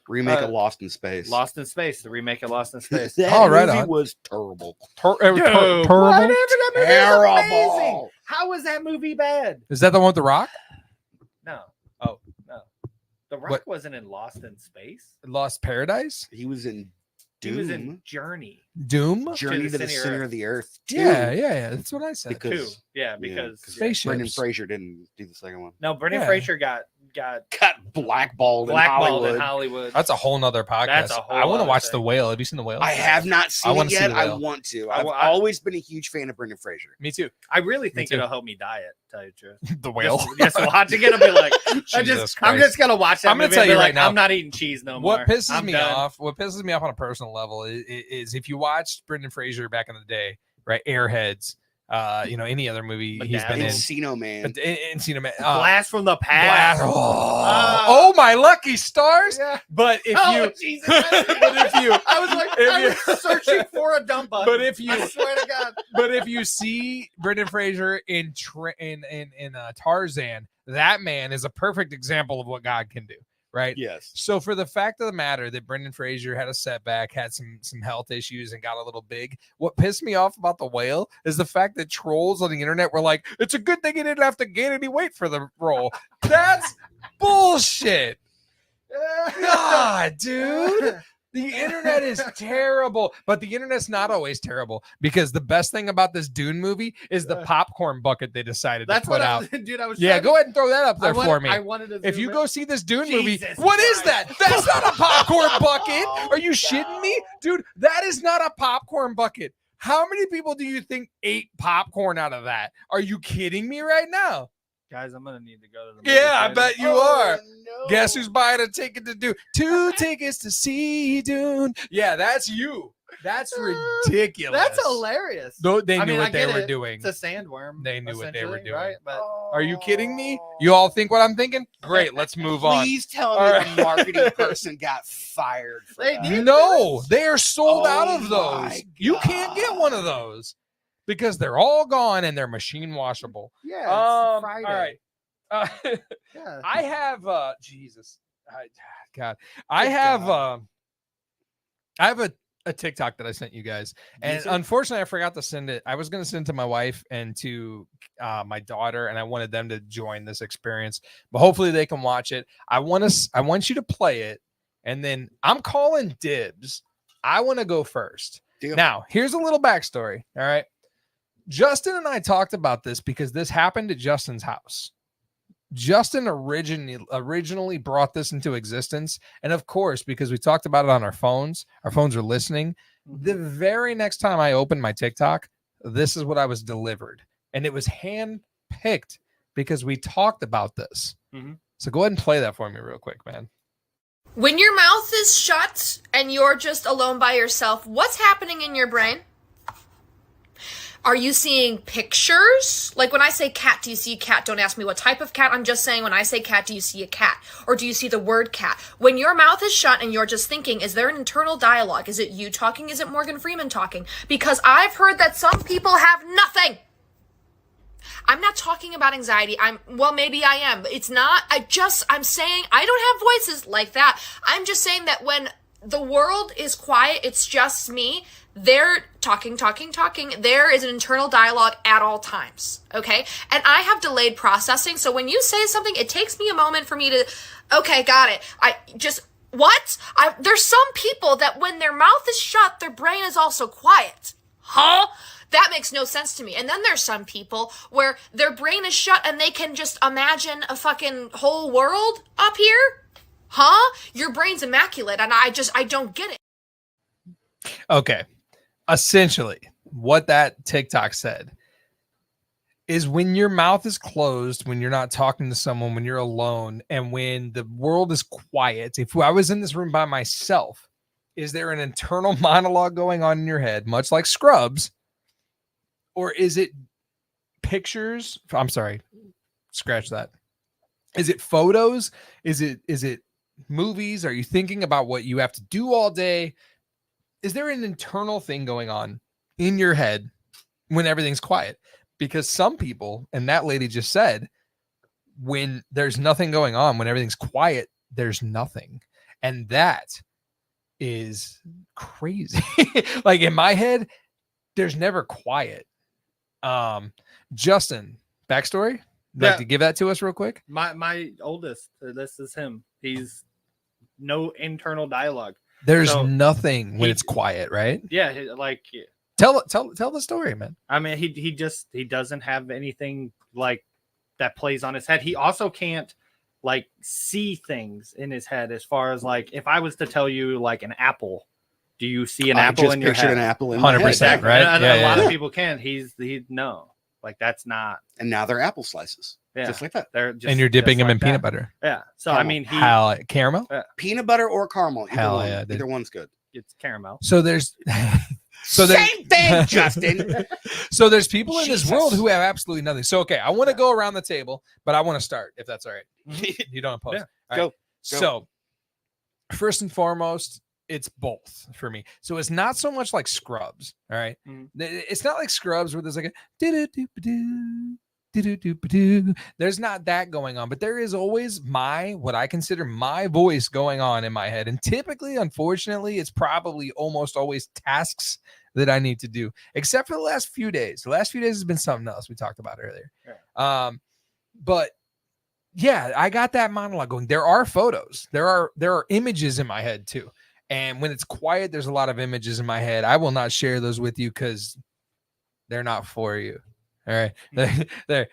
remake of Lost in Space. Lost in Space. The remake of Lost in Space. That movie was terrible. Terrible. Amazing. How was that movie bad? Is that the one with The Rock? No. Oh no. The Rock wasn't in Lost in Space. Lost Paradise. He was in Doom. He was in Journey. Doom. Journey to the Center of the Earth. Yeah. That's what I said. Because Spaceships. Brendan Fraser didn't do the second one. No, Brendan Fraser got blackballed in Hollywood. That's a whole nother podcast. I want to watch The Whale. Have you seen The Whale? I have not seen it yet. I want to. I've always been a huge fan of Brendan Fraser. Me too. I really think it'll help me diet. Tell you the truth. The Whale. Just watching it, I'll be like, I'm just gonna watch that. I'm gonna tell you right now. I'm not eating cheese no more. What pisses me off on a personal level is if you watched Brendan Fraser back in the day, right? Airheads. Any other movie he's been in. Encino Man. Encino Man. Blast from the Past. Oh, my lucky stars. Yeah. But if I was searching for a dump button. But if you, I swear to God. But if you see Brendan Fraser in Tarzan, that man is a perfect example of what God can do. Right. Yes. So for the fact of the matter that Brendan Fraser had a setback, had some health issues, and got a little big, what pissed me off about The Whale is the fact that trolls on the internet were like, "It's a good thing he didn't have to gain any weight for the role." That's bullshit. God, dude. The internet is terrible, but the internet's not always terrible because the best thing about this Dune movie is the popcorn bucket they decided to put out. Dude, I was go ahead and throw that up there for me. I wanted to if you go see this Dune Jesus movie, what is that? That's not a popcorn bucket. Oh, Are you shitting me? Dude, that is not a popcorn bucket. How many people do you think ate popcorn out of that? Are you kidding me right now? Guys, I'm gonna need to go to the movie. Yeah, I bet you are. No. Guess who's buying a ticket to Dune? 2 tickets to see Dune. Yeah, that's you. That's ridiculous. That's hilarious. They knew what they were doing. It's a sandworm. They knew what they were doing. Right? But are you kidding me? You all think what I'm thinking? Great, let's move on. Please tell me the marketing person got fired. For that. No, they are sold out of those. You can't get one of those because they're all gone and they're machine washable. Yeah. It's Friday. All right. I have Jesus. God. I have a TikTok that I sent you guys, and unfortunately I forgot to send it. I was going to send it to my wife and to my daughter, and I wanted them to join this experience, but hopefully they can watch it. I want you to play it, and then I'm calling dibs. I want to go first. Deal. Now, here's a little backstory. All right. Justin and I talked about this because this happened at Justin's house. Justin originally brought this into existence. And of course, because we talked about it on our phones are listening. The very next time I opened my TikTok, this is what I was delivered. And it was hand-picked because we talked about this. Mm-hmm. So go ahead and play that for me real quick, man. When your mouth is shut and you're just alone by yourself, what's happening in your brain? Are you seeing pictures? Like when I say cat, do you see a cat? Don't ask me what type of cat. I'm just saying when I say cat, do you see a cat? Or do you see the word cat? When your mouth is shut and you're just thinking, is there an internal dialogue? Is it you talking? Is it Morgan Freeman talking? Because I've heard that some people have nothing. I'm not talking about anxiety. Maybe I am. But it's not. I'm saying I don't have voices like that. I'm just saying that when the world is quiet, it's just me, they're talking. There is an internal dialogue at all times, okay? And I have delayed processing, so when you say something, it takes me a moment for me to, okay, got it. There's some people that when their mouth is shut, their brain is also quiet. Huh? That makes no sense to me. And then there's some people where their brain is shut and they can just imagine a fucking whole world up here. Huh? Your brain's immaculate, and I don't get it. Okay. Essentially, what that TikTok said is when your mouth is closed, when you're not talking to someone, when you're alone, and when the world is quiet, if I was in this room by myself, is there an internal monologue going on in your head, much like Scrubs? Or is it pictures? I'm sorry, scratch that. Is it photos? Is it movies? Are you thinking about what you have to do all day? Is there an internal thing going on in your head when everything's quiet? Because some people, and that lady just said, when there's nothing going on, when everything's quiet, there's nothing. And that is crazy. Like in my head, there's never quiet. Justin, backstory? Like to give that to us real quick? My oldest, this is him. He's no internal dialogue. There's nothing when it's quiet, right? Yeah, like tell the story, man. I mean, he doesn't have anything like that plays on his head. He also can't like see things in his head as far as like if I was to tell you like an apple, do you see an apple in your head? An apple in 100%, right? A lot of people can. He no, like that's not. And now they're apple slices, just like that. They're just, and you're dipping them like in peanut butter. Yeah. So Caramel. I mean, caramel, peanut butter or caramel. Either one's good. It's caramel. So there's same thing, Justin. So there's people in this world who have absolutely nothing. So okay, I want to go around the table, but I want to start if that's all right. You don't oppose. Yeah. All Go. right. So first and foremost, it's both for me. So it's not so much like Scrubs. All right. It's not like Scrubs where there's like a do-do-do-ba-do, do-do-do-ba-do. There's not that going on, but there is always what I consider my voice going on in my head. And typically, unfortunately, it's probably almost always tasks that I need to do, except for the last few days. The last few days has been something else we talked about earlier. Yeah. But yeah, I got that monologue going. There are photos. There are images in my head too. And when it's quiet, there's a lot of images in my head. I will not share those with you because they're not for you. All right. They're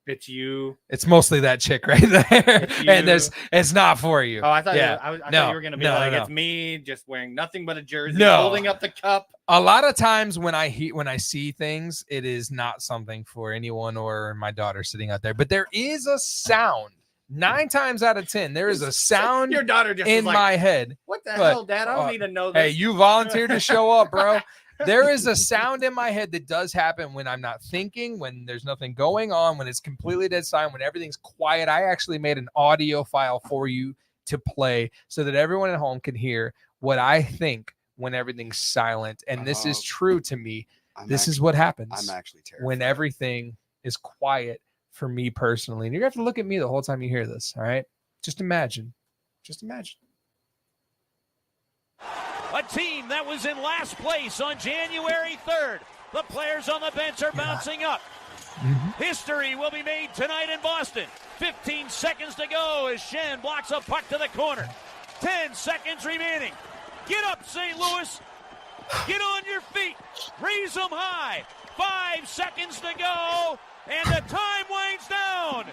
It's you. It's mostly that chick right there. And it's not for you. Oh, I thought yeah. I thought you were gonna be it's me just wearing nothing but a jersey, holding up the cup. A lot of times when I see things, it is not something for anyone or my daughter sitting out there. But there is a sound. 9 times out of 10, there is a sound Your daughter just in was my head. What the hell, Dad? I don't need to know this. Hey, you volunteered to show up, bro. There is a sound in my head that does happen when I'm not thinking, when there's nothing going on, when it's completely dead silent, when everything's quiet. I actually made an audio file for you to play so that everyone at home can hear what I think when everything's silent. And this is true to me. This is what happens. I'm actually terrified. When everything is quiet for me personally. And you're going to have to look at me the whole time you hear this, all right? Just imagine. Just imagine. A team that was in last place on January 3rd. The players on the bench are bouncing up. History will be made tonight in Boston. 15 seconds to go as Shen blocks a puck to the corner. 10 seconds remaining. Get up, St. Louis. Get on your feet. Raise them high. 5 seconds to go. And the time winds down.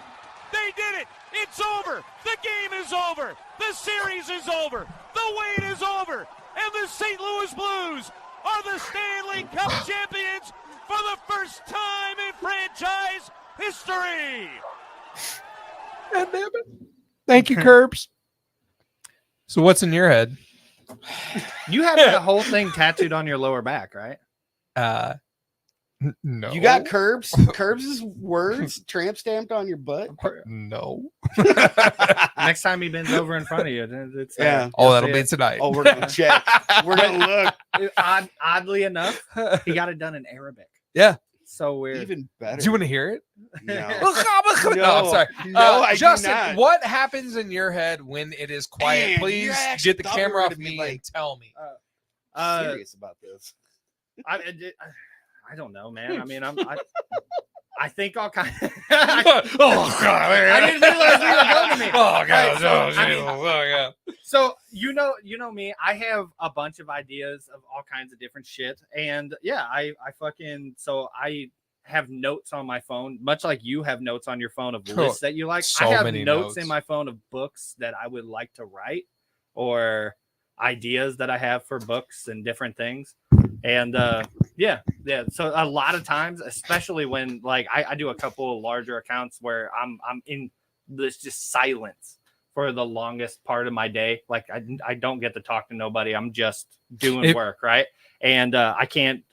They did it. It's over. The game is over. The series is over. The wait is over. And the St. Louis Blues are the Stanley Cup champions for the first time in franchise history. God damn it. Thank you, Curbs. So what's in your head? You have that whole thing tattooed on your lower back, right? No. You got Curbs' words tramp stamped on your butt? No. Next time he bends over in front of you, it's that'll be tonight. Oh, we're gonna check. We're gonna look. Oddly enough, he got it done in Arabic. Yeah. So weird. Even better. Do you want to hear it? No. No, I'm sorry. No, I do Justin, not. what happens in your head when it is quiet? Man, Please you actually get the thought we were camera off gonna be me like- and tell me. Serious about this. I don't know, man. I mean, I think all kind. Oh God! I didn't realize you were going to me. Oh God! Right, so, Oh, I mean, Jesus. Oh God! So you know me. I have a bunch of ideas of all kinds of different shit, and yeah, I have notes on my phone, much like you have notes on your phone of lists that you like. So I have many notes in notes. my phone of books that I would like to write, or ideas that I have for books and different things. And yeah. So a lot of times, especially when like I do a couple of larger accounts where I'm in this just silence for the longest part of my day. Like I don't get to talk to nobody. I'm just doing work, right? And I can't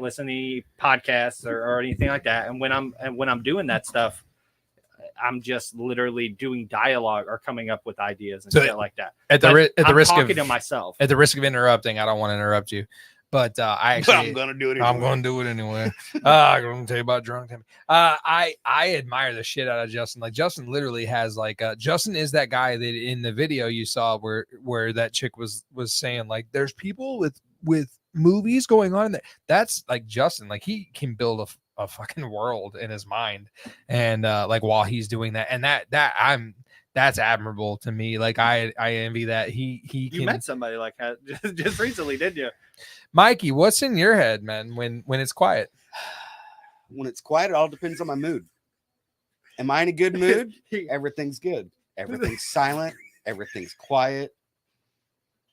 listen to any podcasts or anything like that. And when I'm doing that stuff, I'm just literally doing dialogue or coming up with ideas and shit like that. At the risk talking of to myself. At the risk of interrupting, I don't want to interrupt you, but I'm gonna do it. I'm going to do it anyway. I'm going to tell you about drunk Timmy. I admire the shit out of Justin. Like Justin literally has like Justin is that guy that in the video you saw where that chick was saying like there's people with movies going on. That's like Justin. Like he can build a fucking world in his mind, and like while he's doing that, and that's admirable to me. Like I envy that he You can. met somebody like that just recently, didn't you? Mikey, what's in your head, man, when it's quiet? When it's quiet, it all depends on my mood. Am I in a good mood? Everything's good. Everything's silent. Everything's quiet.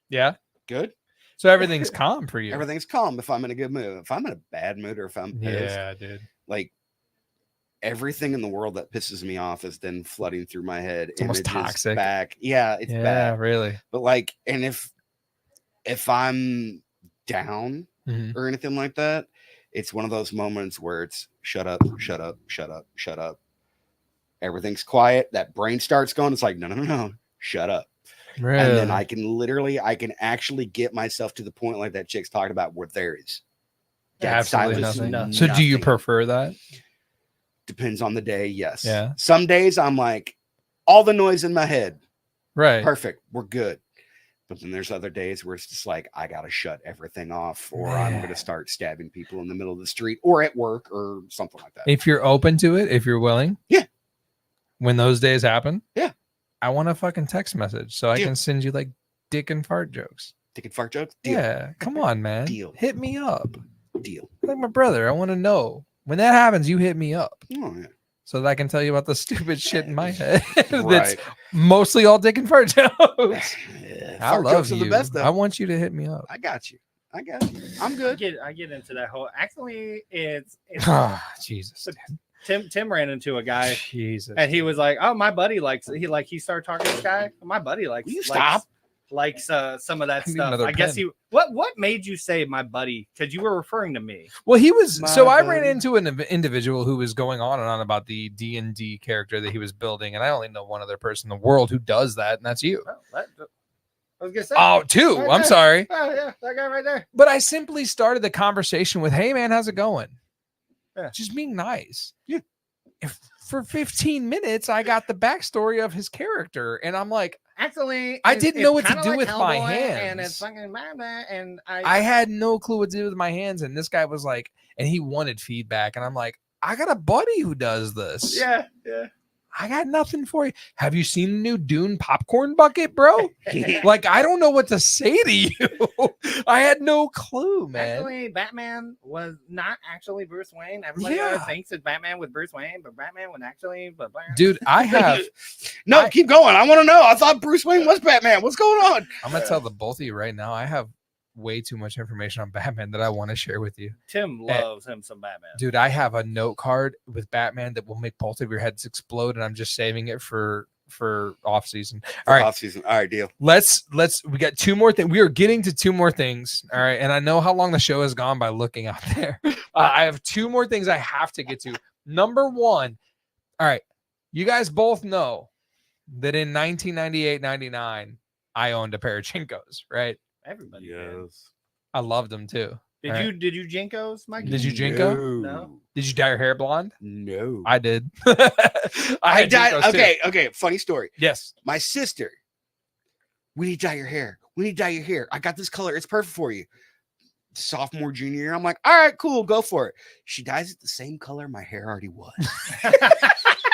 Yeah. Good. So everything's calm for you. Everything's calm if I'm in a good mood. If I'm in a bad mood or if I'm pissed, Yeah, dude. like everything in the world that pisses me off is then flooding through my head. It's almost Images toxic. Back. Yeah, it's Yeah, bad. really. But like, and if I'm down or anything like that, it's one of those moments where it's shut up, shut up, shut up, shut up. Everything's quiet. That brain starts going. It's like, no, shut up. Really? And then I can actually get myself to the point like that chick's talking about where there is dead Absolutely silence, nothing. So do you prefer that? Depends on the day. Yes. Yeah. Some days I'm like, all the noise in my head. Right. Perfect. We're good. But then there's other days where it's just like, I got to shut everything off, or I'm going to start stabbing people in the middle of the street or at work or something like that. If you're open to it, if you're willing. Yeah. When those days happen. Yeah. I want a fucking text message so I can send you like dick and fart jokes. Dick and fart jokes? Deal. Yeah. Come on, man. Deal. Hit me up. Deal. Like my brother. I want to know. When that happens, you hit me up. Oh, yeah. So that I can tell you about the stupid shit in my head. That's Right. mostly all dick and fart jokes. I Fart love jokes you. are the best, though. I want you to hit me up. I got you. I'm good. I get into that whole. Actually, it's Jesus. Tim ran into a guy. Jesus. And he was like, "Oh, my buddy likes." He started talking to this guy. My buddy likes. Will you stop? Likes some of that I need stuff. another I guess pen. he. What made you say my buddy? Because you were referring to me. Well, he was. My So I ran buddy. into an individual who was going on and on about the D&D character that he was building, and I only know one other person in the world who does that, and that's you. I was gonna say. Oh, two. Right I'm there. sorry. Oh yeah, that guy right there. But I simply started the conversation with, "Hey, man, how's it going?" Yeah. Just being nice. Yeah. For 15 minutes, I got the backstory of his character, and I'm like, Actually, I didn't know what to kinda do like with my Hellboy, hands. and it's fucking blah, blah, and I had no clue what to do with my hands, and this guy was like, and he wanted feedback, and I'm like, I got a buddy who does this. yeah. I got nothing for you. Have you seen the new Dune popcorn bucket, bro? Like, I don't know what to say to you. I had no clue, man. Actually, Batman was not actually Bruce Wayne. Everybody always thinks that Batman was Bruce Wayne, but Batman was actually. Dude, I have. No, keep going. I want to know. I thought Bruce Wayne was Batman. What's going on? I'm gonna tell the both of you right now. I have way too much information on Batman that I want to share with you. Tim loves him some Batman. Dude, I have a note card with Batman that will make both of your heads explode, and I'm just saving it for off season. All right, Off season. All right, deal. Let's we got two more things. We are getting to two more things. All right, and I know how long the show has gone by looking out there. I have two more things I have to get to. Number one, all right, you guys both know that in 1998-99, I owned a pair of Chinkos, right? Everybody. Yes. I loved them too. Did you Jinkos, Mike? Did you Jinko? No. Did you dye your hair blonde? No. I did. I dyed. Jinkos, too. Okay. Funny story. Yes. My sister. We need to dye your hair. We need to dye your hair. I got this color. It's perfect for you. Sophomore, junior year. I'm like, all right, cool. Go for it. She dyes it the same color my hair already was.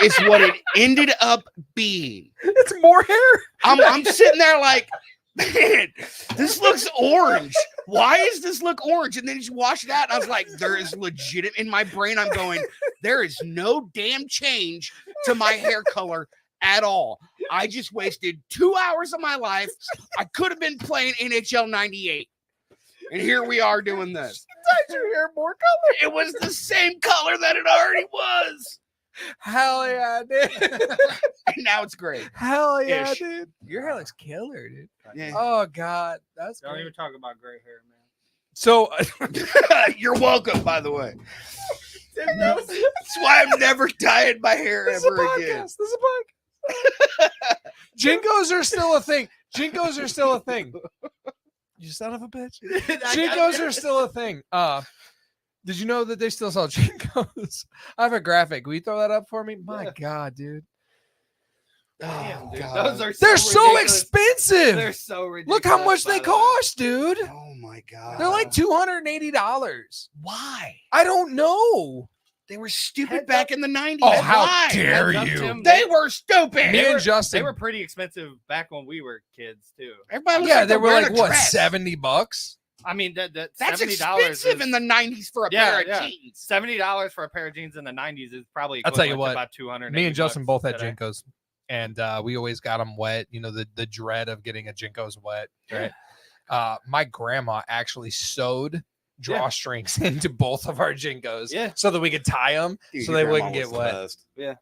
It's what it ended up being. It's more hair. I'm sitting there like, man, this looks orange. Why does this look orange? And then you wash it out. And I was like, there is legit in my brain. I'm going, there is no damn change to my hair color at all. I just wasted 2 hours of my life. I could have been playing NHL 98. And here we are doing this. Dyed your hair more color. It was the same color that it already was. Hell yeah, dude. And now it's great. Hell yeah, Ish. dude. Your hair looks killer, dude. Yeah. Oh God, that's Don't great. even talk about gray hair, man. So You're welcome, by the way. That's why I'm never dyeing my hair this is ever a podcast. again. This is a podcast. Jinkos are still a thing. Jinkos are still a thing. You son of a bitch. Jinkos are still a thing. Did you know that they still sell Jinkos? I have a graphic. Will you throw that up for me? My God, dude. Damn, dude. God. Those are They're so ridiculous. expensive. They're so ridiculous. Look how much they by the way. cost, dude. Oh my God. They're like $280. Why? I don't know. They were stupid back in the 90s. Oh, how Why? dare Heads up, you. Tim, They were stupid. Me and Justin. They were pretty expensive back when we were kids too. Everybody looks Yeah, like they they're were wearing like a what, dress. $70? I mean, that's That's $70 expensive in the 90s for a pair of jeans. $70 for a pair of jeans in the 90s is probably I'll tell you equivalent to what, about 200. Me and Justin both had today. Jinkos, and we always got them wet. You know, the dread of getting a Jinkos wet, right? My grandma actually sewed drawstrings into both of our Jinkos so that we could tie them so they wouldn't get wet. Yeah.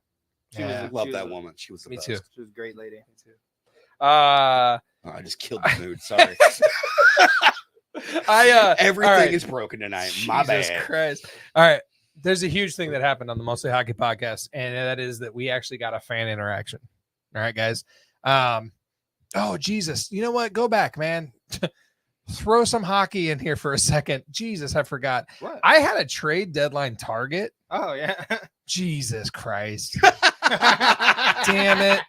I love that woman. She was the Me best. too. She was a great lady. Me too. Oh, I just killed the mood. Sorry. Everything all right. is broken tonight. My Jesus bad. Christ. All right. There's a huge thing that happened on the Mostly Hockey podcast, and that is that we actually got a fan interaction. All right, guys. Oh, Jesus. You know what? Go back, man. Throw some hockey in here for a second. Jesus, I forgot. What? I had a trade deadline target. Oh, yeah. Jesus Christ. Damn it.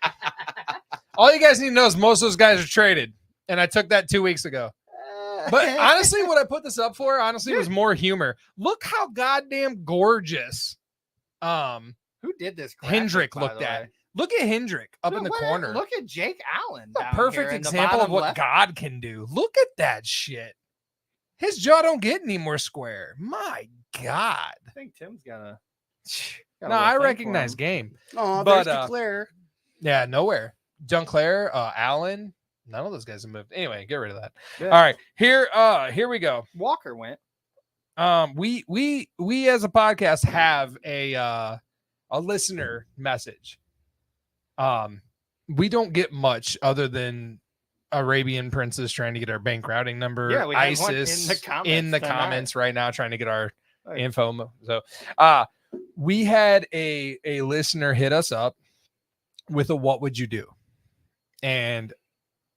All you guys need to know is most of those guys are traded, and I took that 2 weeks ago. But honestly, what I put this up for, was more humor. Look how goddamn gorgeous Who did this? graphic, Hendrick by looked the at. way? Look at Hendrick up in the What- corner. Look at Jake Allen. a down perfect here in the example of bottom what left. God can do. Look at that shit. His jaw don't get any more square. My God. I think Tim's got a. No, I recognize game. Oh, But, there's Declare. Yeah, nowhere. Dunclair, Allen, none of those guys have moved. Anyway, get rid of that. Yeah. All right, here we go. Walker went. We as a podcast have a listener message. We don't get much other than Arabian Princess trying to get our bank routing number. Yeah, we have one ISIS in the comments tonight. comments right now trying to get our Right. info. So we had a listener hit us up with a what would you do? And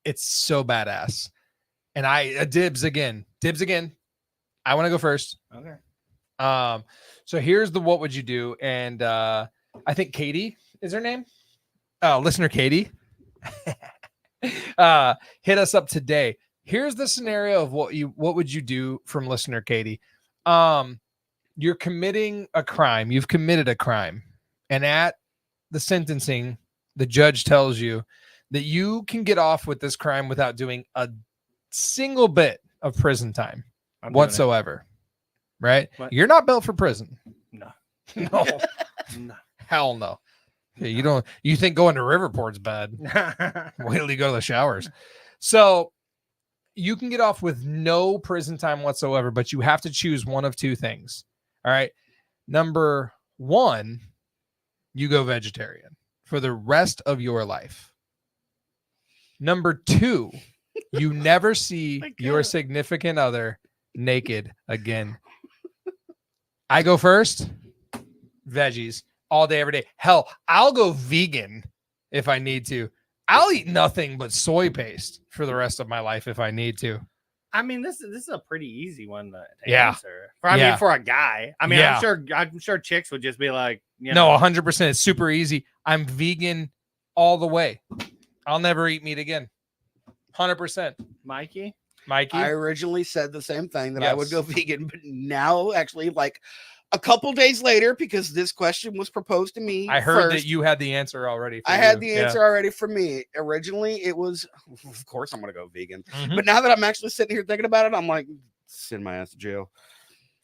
it's so badass. And I dibs again. I want to go first. Okay. So here's the what would you do? And I think Katie is her name. Listener Katie hit us up today. Here's the scenario of what would you do from listener Katie. You're committing a crime. You've committed a crime. And at the sentencing, the judge tells you that you can get off with this crime without doing a single bit of prison time I'm doing whatsoever. Right? What? You're not built for prison. No. No. No. Hell no. Yeah, you think going to Riverport's bad. Wait till you go to the showers. So you can get off with no prison time whatsoever, but you have to choose one of two things. All right. Number one, you go vegetarian for the rest of your life. Number two, you never see your significant other naked again. I go first. Veggies all day, every day. Hell, I'll go vegan if I need to. I'll eat nothing but soy paste for the rest of my life if I need to. I mean, this is a pretty easy one to Yeah. answer. I mean, for a guy. I mean, Yeah. I'm sure chicks would just be like, you No, know. 100%. It's super easy. I'm vegan all the way. I'll never eat meat again. 100%. Mikey? I originally said the same thing, that I would go Yes. vegan, but now actually, like a couple days later, because this question was proposed to me, I heard first, that you had the answer already. I had the answer already for me. Originally, it was, of course, I'm going to go vegan. Mhm. But now that I'm actually sitting here thinking about it, I'm like, send my ass to jail.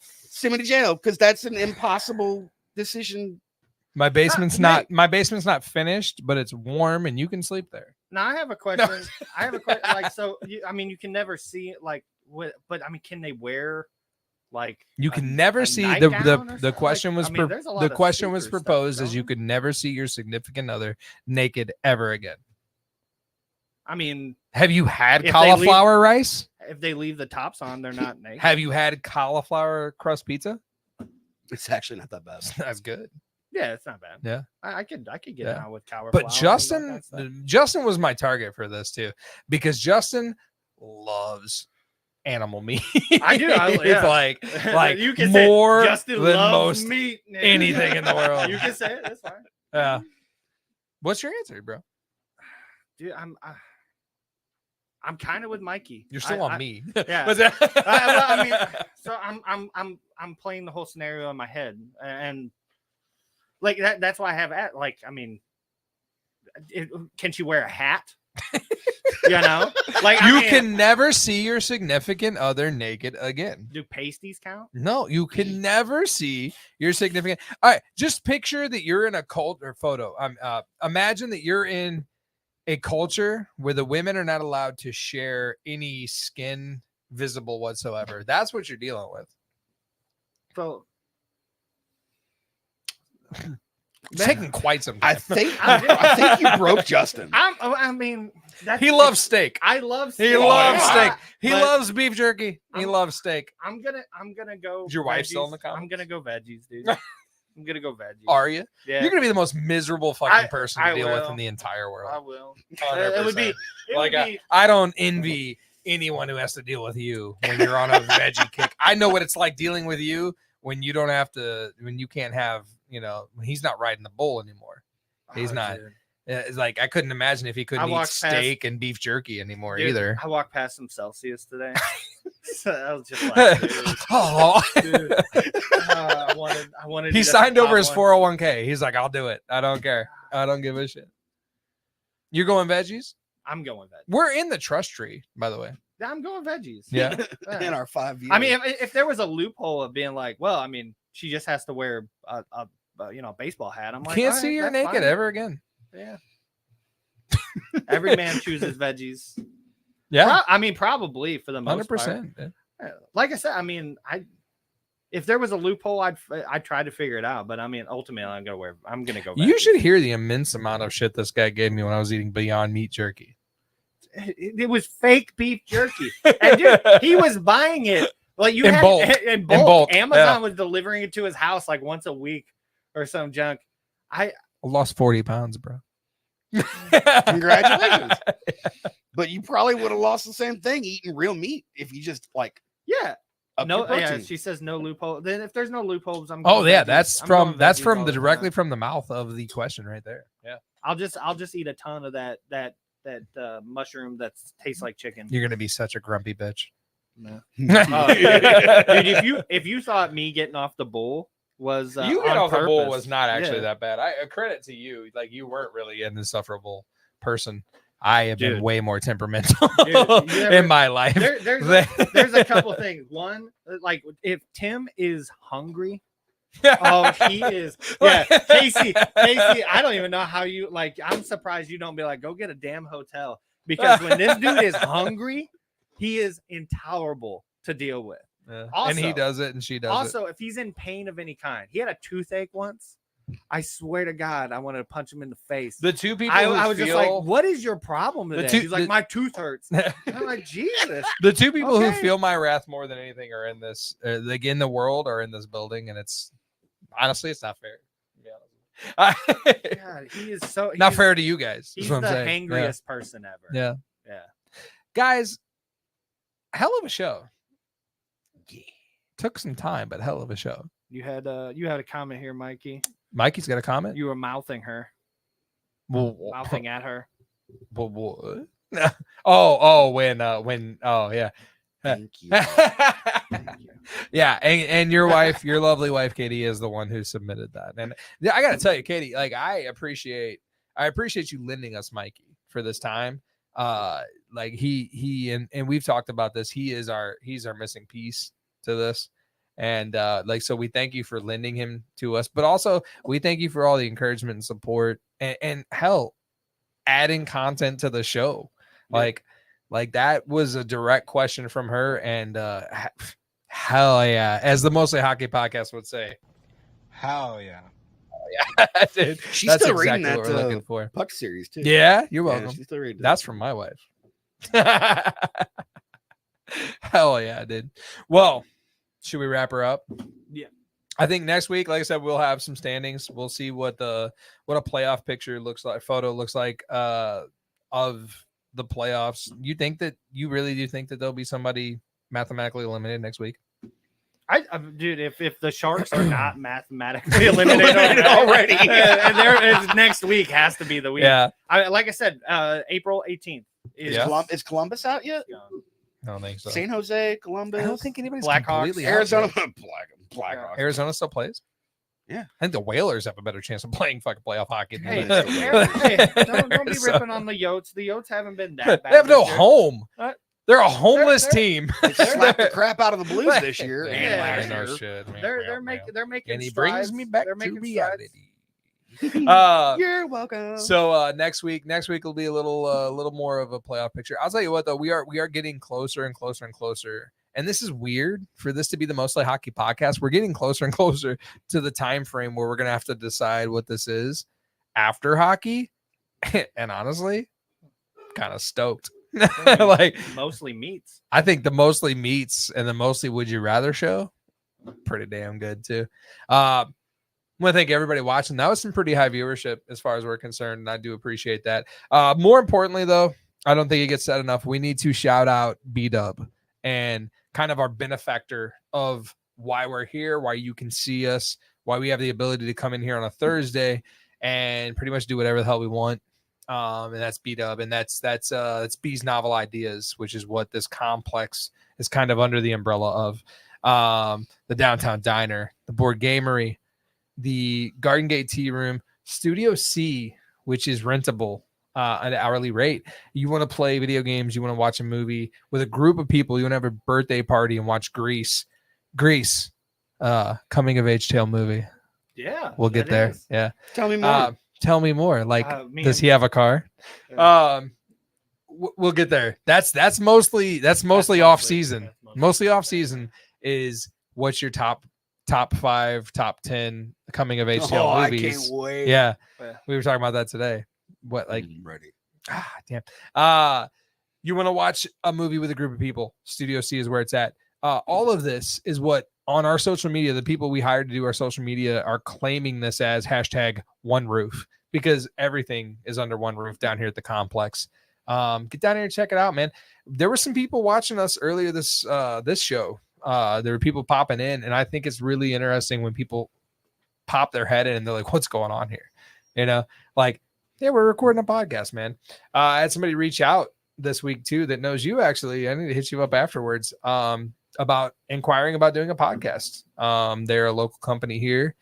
Send me to jail, because that's an impossible decision. My basement's not finished, but it's warm and you can sleep there. Now I have a question. I have a question. Like, so I mean, you can never see it. Like, but I mean, can they wear like? You can never see the question was the question was proposed as you could never see your significant other naked ever again. I mean, have you had cauliflower rice? If they leave the tops on, they're not naked. Have you had cauliflower crust pizza? It's actually not that bad. That's good. Yeah, it's not bad. Yeah, I could get down with cauliflower. But Justin was my target for this too, because Justin loves animal meat. I do. It's like you can more say Justin than loves most meat. anything in the world. You can say it. That's fine. Yeah. What's your answer, bro? Dude, I'm kind of with Mikey. You're still on me. Yeah. What's that? I mean, so I'm playing the whole scenario in my head, and like that's why I have I mean, can she wear a hat? You know, like you can never see your significant other naked again. Do pasties count? No, you can never see your significant. All right, just picture that you're in a cult or photo. Imagine that you're in a culture where the women are not allowed to share any skin visible whatsoever. That's what you're dealing with. So it's taking quite some time. I think you broke Justin. I mean, he loves steak. I love steak. He loves steak. He loves beef jerky. He loves steak. I'm gonna go. Is your wife veggies. still in the comments? I'm gonna go veggies, dude. I'm gonna go veggies. Are you? Yeah. You're gonna be the most miserable fucking person to deal with will. in the entire world. I will. 100%. It would be. I don't envy anyone who has to deal with you when you're on a veggie kick. I know what it's like dealing with you when you don't have to, when you can't have, when he's not riding the bull anymore. He's not. Dude. It's like I couldn't imagine if he couldn't eat steak and beef jerky anymore either. I walked past some Celsius today. So I was just like, dude, I wanted. He signed over his 401k. He's like, I'll do it. I don't care. I don't give a shit. You're going veggies? I'm going veggies. We're in the trust tree, by the way. I'm going veggies. Yeah. In our 5 years. I mean, if there was a loophole of being like, well, I mean, she just has to wear a baseball hat. I'm like, can't see you're naked ever again. Yeah. Every man chooses veggies. Yeah. I mean, probably for the most 100%. part. Like I said, I mean, if there was a loophole, I'd try to figure it out. But I mean, ultimately, I'm gonna go. You should hear the immense amount of shit this guy gave me when I was eating Beyond Meat jerky. It was fake beef jerky, and dude, he was buying it like in bulk. Amazon was delivering it to his house like once a week or some junk. I lost 40 pounds, bro. Congratulations. But you probably would have lost the same thing eating real meat if you just she says no loophole. Then if there's no loopholes, I'm that's directly from the mouth of the question right there. Yeah. I'll just eat a ton of that mushroom that tastes like chicken. You're gonna be such a grumpy bitch. No. Dude, if you thought me getting off the bull was you get off purpose, the bull was not actually that bad. I credit to you. Like you weren't really an insufferable person. I have been way more temperamental in my life. There's a couple things. One, like if Tim is hungry, he is. Yeah, Casey, I don't even know how you like. I'm surprised you don't be like, go get a damn hotel, because when this dude is hungry, he is intolerable to deal with. Also, and he does it, and she does it. Also, if he's in pain of any kind, he had a toothache once. I swear to God, I wanted to punch him in the face. The two people I was just like, what is your problem today? He's like, my tooth hurts. I'm like, Jesus. The two people who feel my wrath more than anything are in this, like in the world or in this building. And it's honestly, it's not fair. God, he is so not fair to you guys. He's the angriest person ever. Yeah. Yeah. Guys, hell of a show. Yeah. Took some time, but hell of a show. You had a comment here, Mikey. Mikey's got a comment. You were mouthing her. Mouthing at her. What? Yeah. Thank you. Yeah, and your wife, your lovely wife, Katie, is the one who submitted that. And I gotta tell you, Katie, like I appreciate you lending us Mikey for this time. Like he and we've talked about this. He's our missing piece to this. And so we thank you for lending him to us, but also we thank you for all the encouragement and support and hell, adding content to the show. Yeah. Like that was a direct question from her, and hell yeah, as the Mostly Hockey podcast would say, hell yeah. Yeah, dude. She's That's still exactly reading what that we're looking for. Puck series too. Yeah, you're welcome. She's still reading That's from my wife. Hell yeah, dude. Well, should we wrap her up? Yeah. I think next week, like I said, we'll have some standings. We'll see what a playoff picture looks like, photo looks like of the playoffs. You really do think that there'll be somebody mathematically eliminated next week? Dude, if the Sharks are not mathematically eliminated already, and next week has to be the week. Yeah. Like I said, April 18th. Is Columbus out yet? I don't think so. San Jose, Columbus. I don't think anybody's Blackhawks, completely Arizona. Blackhawks. Arizona still plays. Yeah, I think the Whalers have a better chance of playing fucking playoff hockey. Hey, don't be ripping on the Yotes. The Yotes haven't been that bad. They have no home. They're a homeless team. They slapped the crap out of the Blues this year. They're making. And he strides. brings me back They're to making reality. You're welcome. So next week will be a little more of a playoff picture. I'll tell you what though, we are getting closer and closer and closer. And this is weird for this to be the Mostly Hockey podcast. We're getting closer and closer to the time frame where we're gonna have to decide what this is after hockey. And honestly, kind of stoked. Like mostly meats. I think the mostly meats and the mostly would you rather show pretty damn good too. I want to thank everybody watching. That was some pretty high viewership as far as we're concerned, and I do appreciate that. More importantly, though, I don't think it gets said enough. We need to shout out B-Dub and kind of our benefactor of why we're here, why you can see us, why we have the ability to come in here on a Thursday and pretty much do whatever the hell we want. And that's B-Dub, and that's B's Novel Ideas, which is what this complex is kind of under the umbrella of. The Downtown Diner, the Board Gamery, the Garden Gate Tea Room, Studio C, which is rentable at an hourly rate. You want to play video games, you want to watch a movie with a group of people, you want to have a birthday party and watch Grease, coming of age tale movie. Yeah, we'll get there. Is. Yeah, tell me more. Tell me more. Like, does he have a car? We'll get there. That's mostly off season. Mostly off season is what's your top 5, top 10 coming of age tale movies. I can't wait. Yeah, we were talking about that today. What like ready? Damn. You want to watch a movie with a group of people? Studio C is where it's at. All of this is what on our social media, the people we hired to do our social media are claiming this as #OneRoof because everything is under one roof down here at the complex. Get down here and check it out, man. There were some people watching us earlier this show. There were people popping in, and I think it's really interesting when people pop their head in and they're like, what's going on here? You know, like, yeah, we're recording a podcast, man. I had somebody reach out this week too that knows you actually. I need to hit you up afterwards about inquiring about doing a podcast. They're a local company here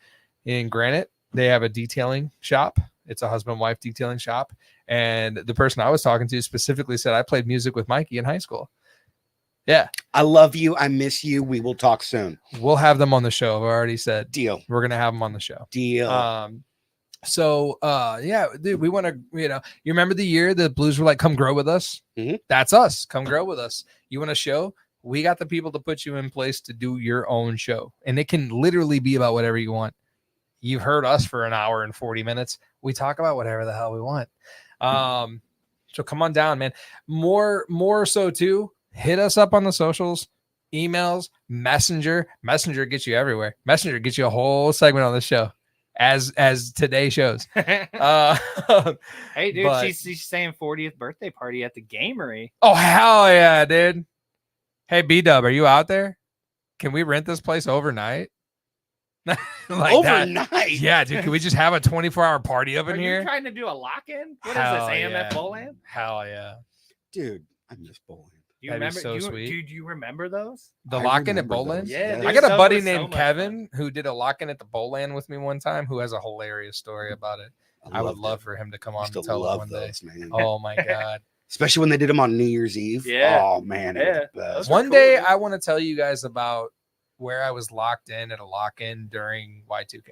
in Granite. They have a detailing shop. It's a husband-wife detailing shop. And the person I was talking to specifically said, I played music with Mikey in high school. Yeah. I love you. I miss you. We will talk soon. We'll have them on the show. I've already said. Deal. We're going to have them on the show. Deal. Yeah, dude, we want to, you remember the year the Blues were like, come grow with us? Mm-hmm. That's us. Come grow with us. You want a show? We got the people to put you in place to do your own show. And it can literally be about whatever you want. You've heard us for an hour and 40 minutes. We talk about whatever the hell we want. So come on down, man. More so too, hit us up on the socials, emails, Messenger. Messenger gets you everywhere. Messenger gets you a whole segment on the show. As today shows. Hey, dude, she's saying 40th birthday party at the Gamery. Oh, hell yeah, dude. Hey, B-Dub, are you out there? Can we rent this place overnight? Like Overnight? That? Yeah, dude. Can we just have a 24-hour party up in Are here? you trying to do a lock-in? What Hell is this, AMF yeah. Bowland? Hell yeah. Dude, I miss bowling. Do you That'd be remember? so sweet. Do you remember those? The I lock-in at remember Bowland? those, Yeah, yes. I got a those buddy were so named much Kevin who did a lock-in at the Bowland with me one time who has a hilarious story about it. I would loved love it. for him to come I on used and to tell it love one day. those, man. Oh my God. Especially when they did them on New Year's Eve. Yeah. Oh man, it was the best. Those were One cool, day dude. I want to tell you guys about where I was locked in at a lock-in during Y2K.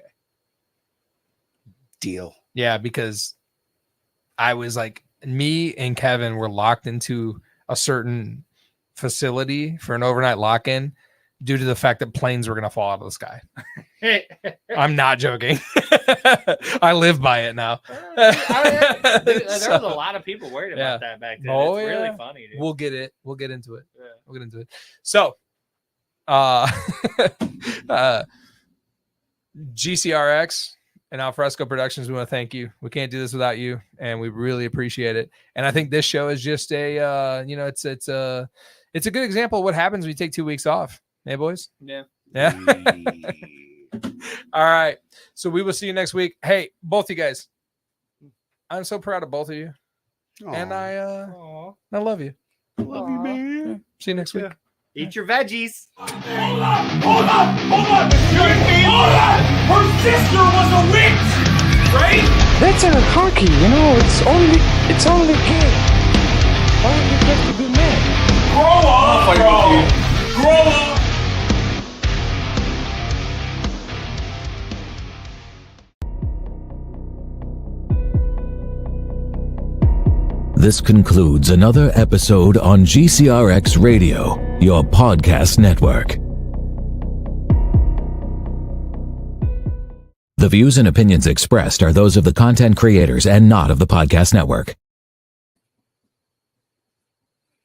Deal. Yeah, because I was like, me and Kevin were locked into a certain facility for an overnight lock-in due to the fact that planes were going to fall out of the sky. I'm not joking. I live by it now. Dude, there was a lot of people worried about that back then. Oh, It's yeah. really funny, dude. We'll get it. We'll get into it. Yeah. We'll get into it. So, GCRX and Alfresco Productions, we want to thank you. We can't do this without you, and we really appreciate it. And I think this show is just a, it's a good example of what happens when you take 2 weeks off. Hey, boys. Yeah. Yeah. All right. So we will see you next week. Hey, both you guys. I'm so proud of both of you. And I love you. Love you, man. See you next week. Eat your veggies. Hold up! You hear me? Her sister was a witch, right? That's a hockey, it's only gay. Why would you just to be mad? Grow up, bro. Grow up. This concludes another episode on GCRX Radio, your podcast network. The views and opinions expressed are those of the content creators and not of the podcast network.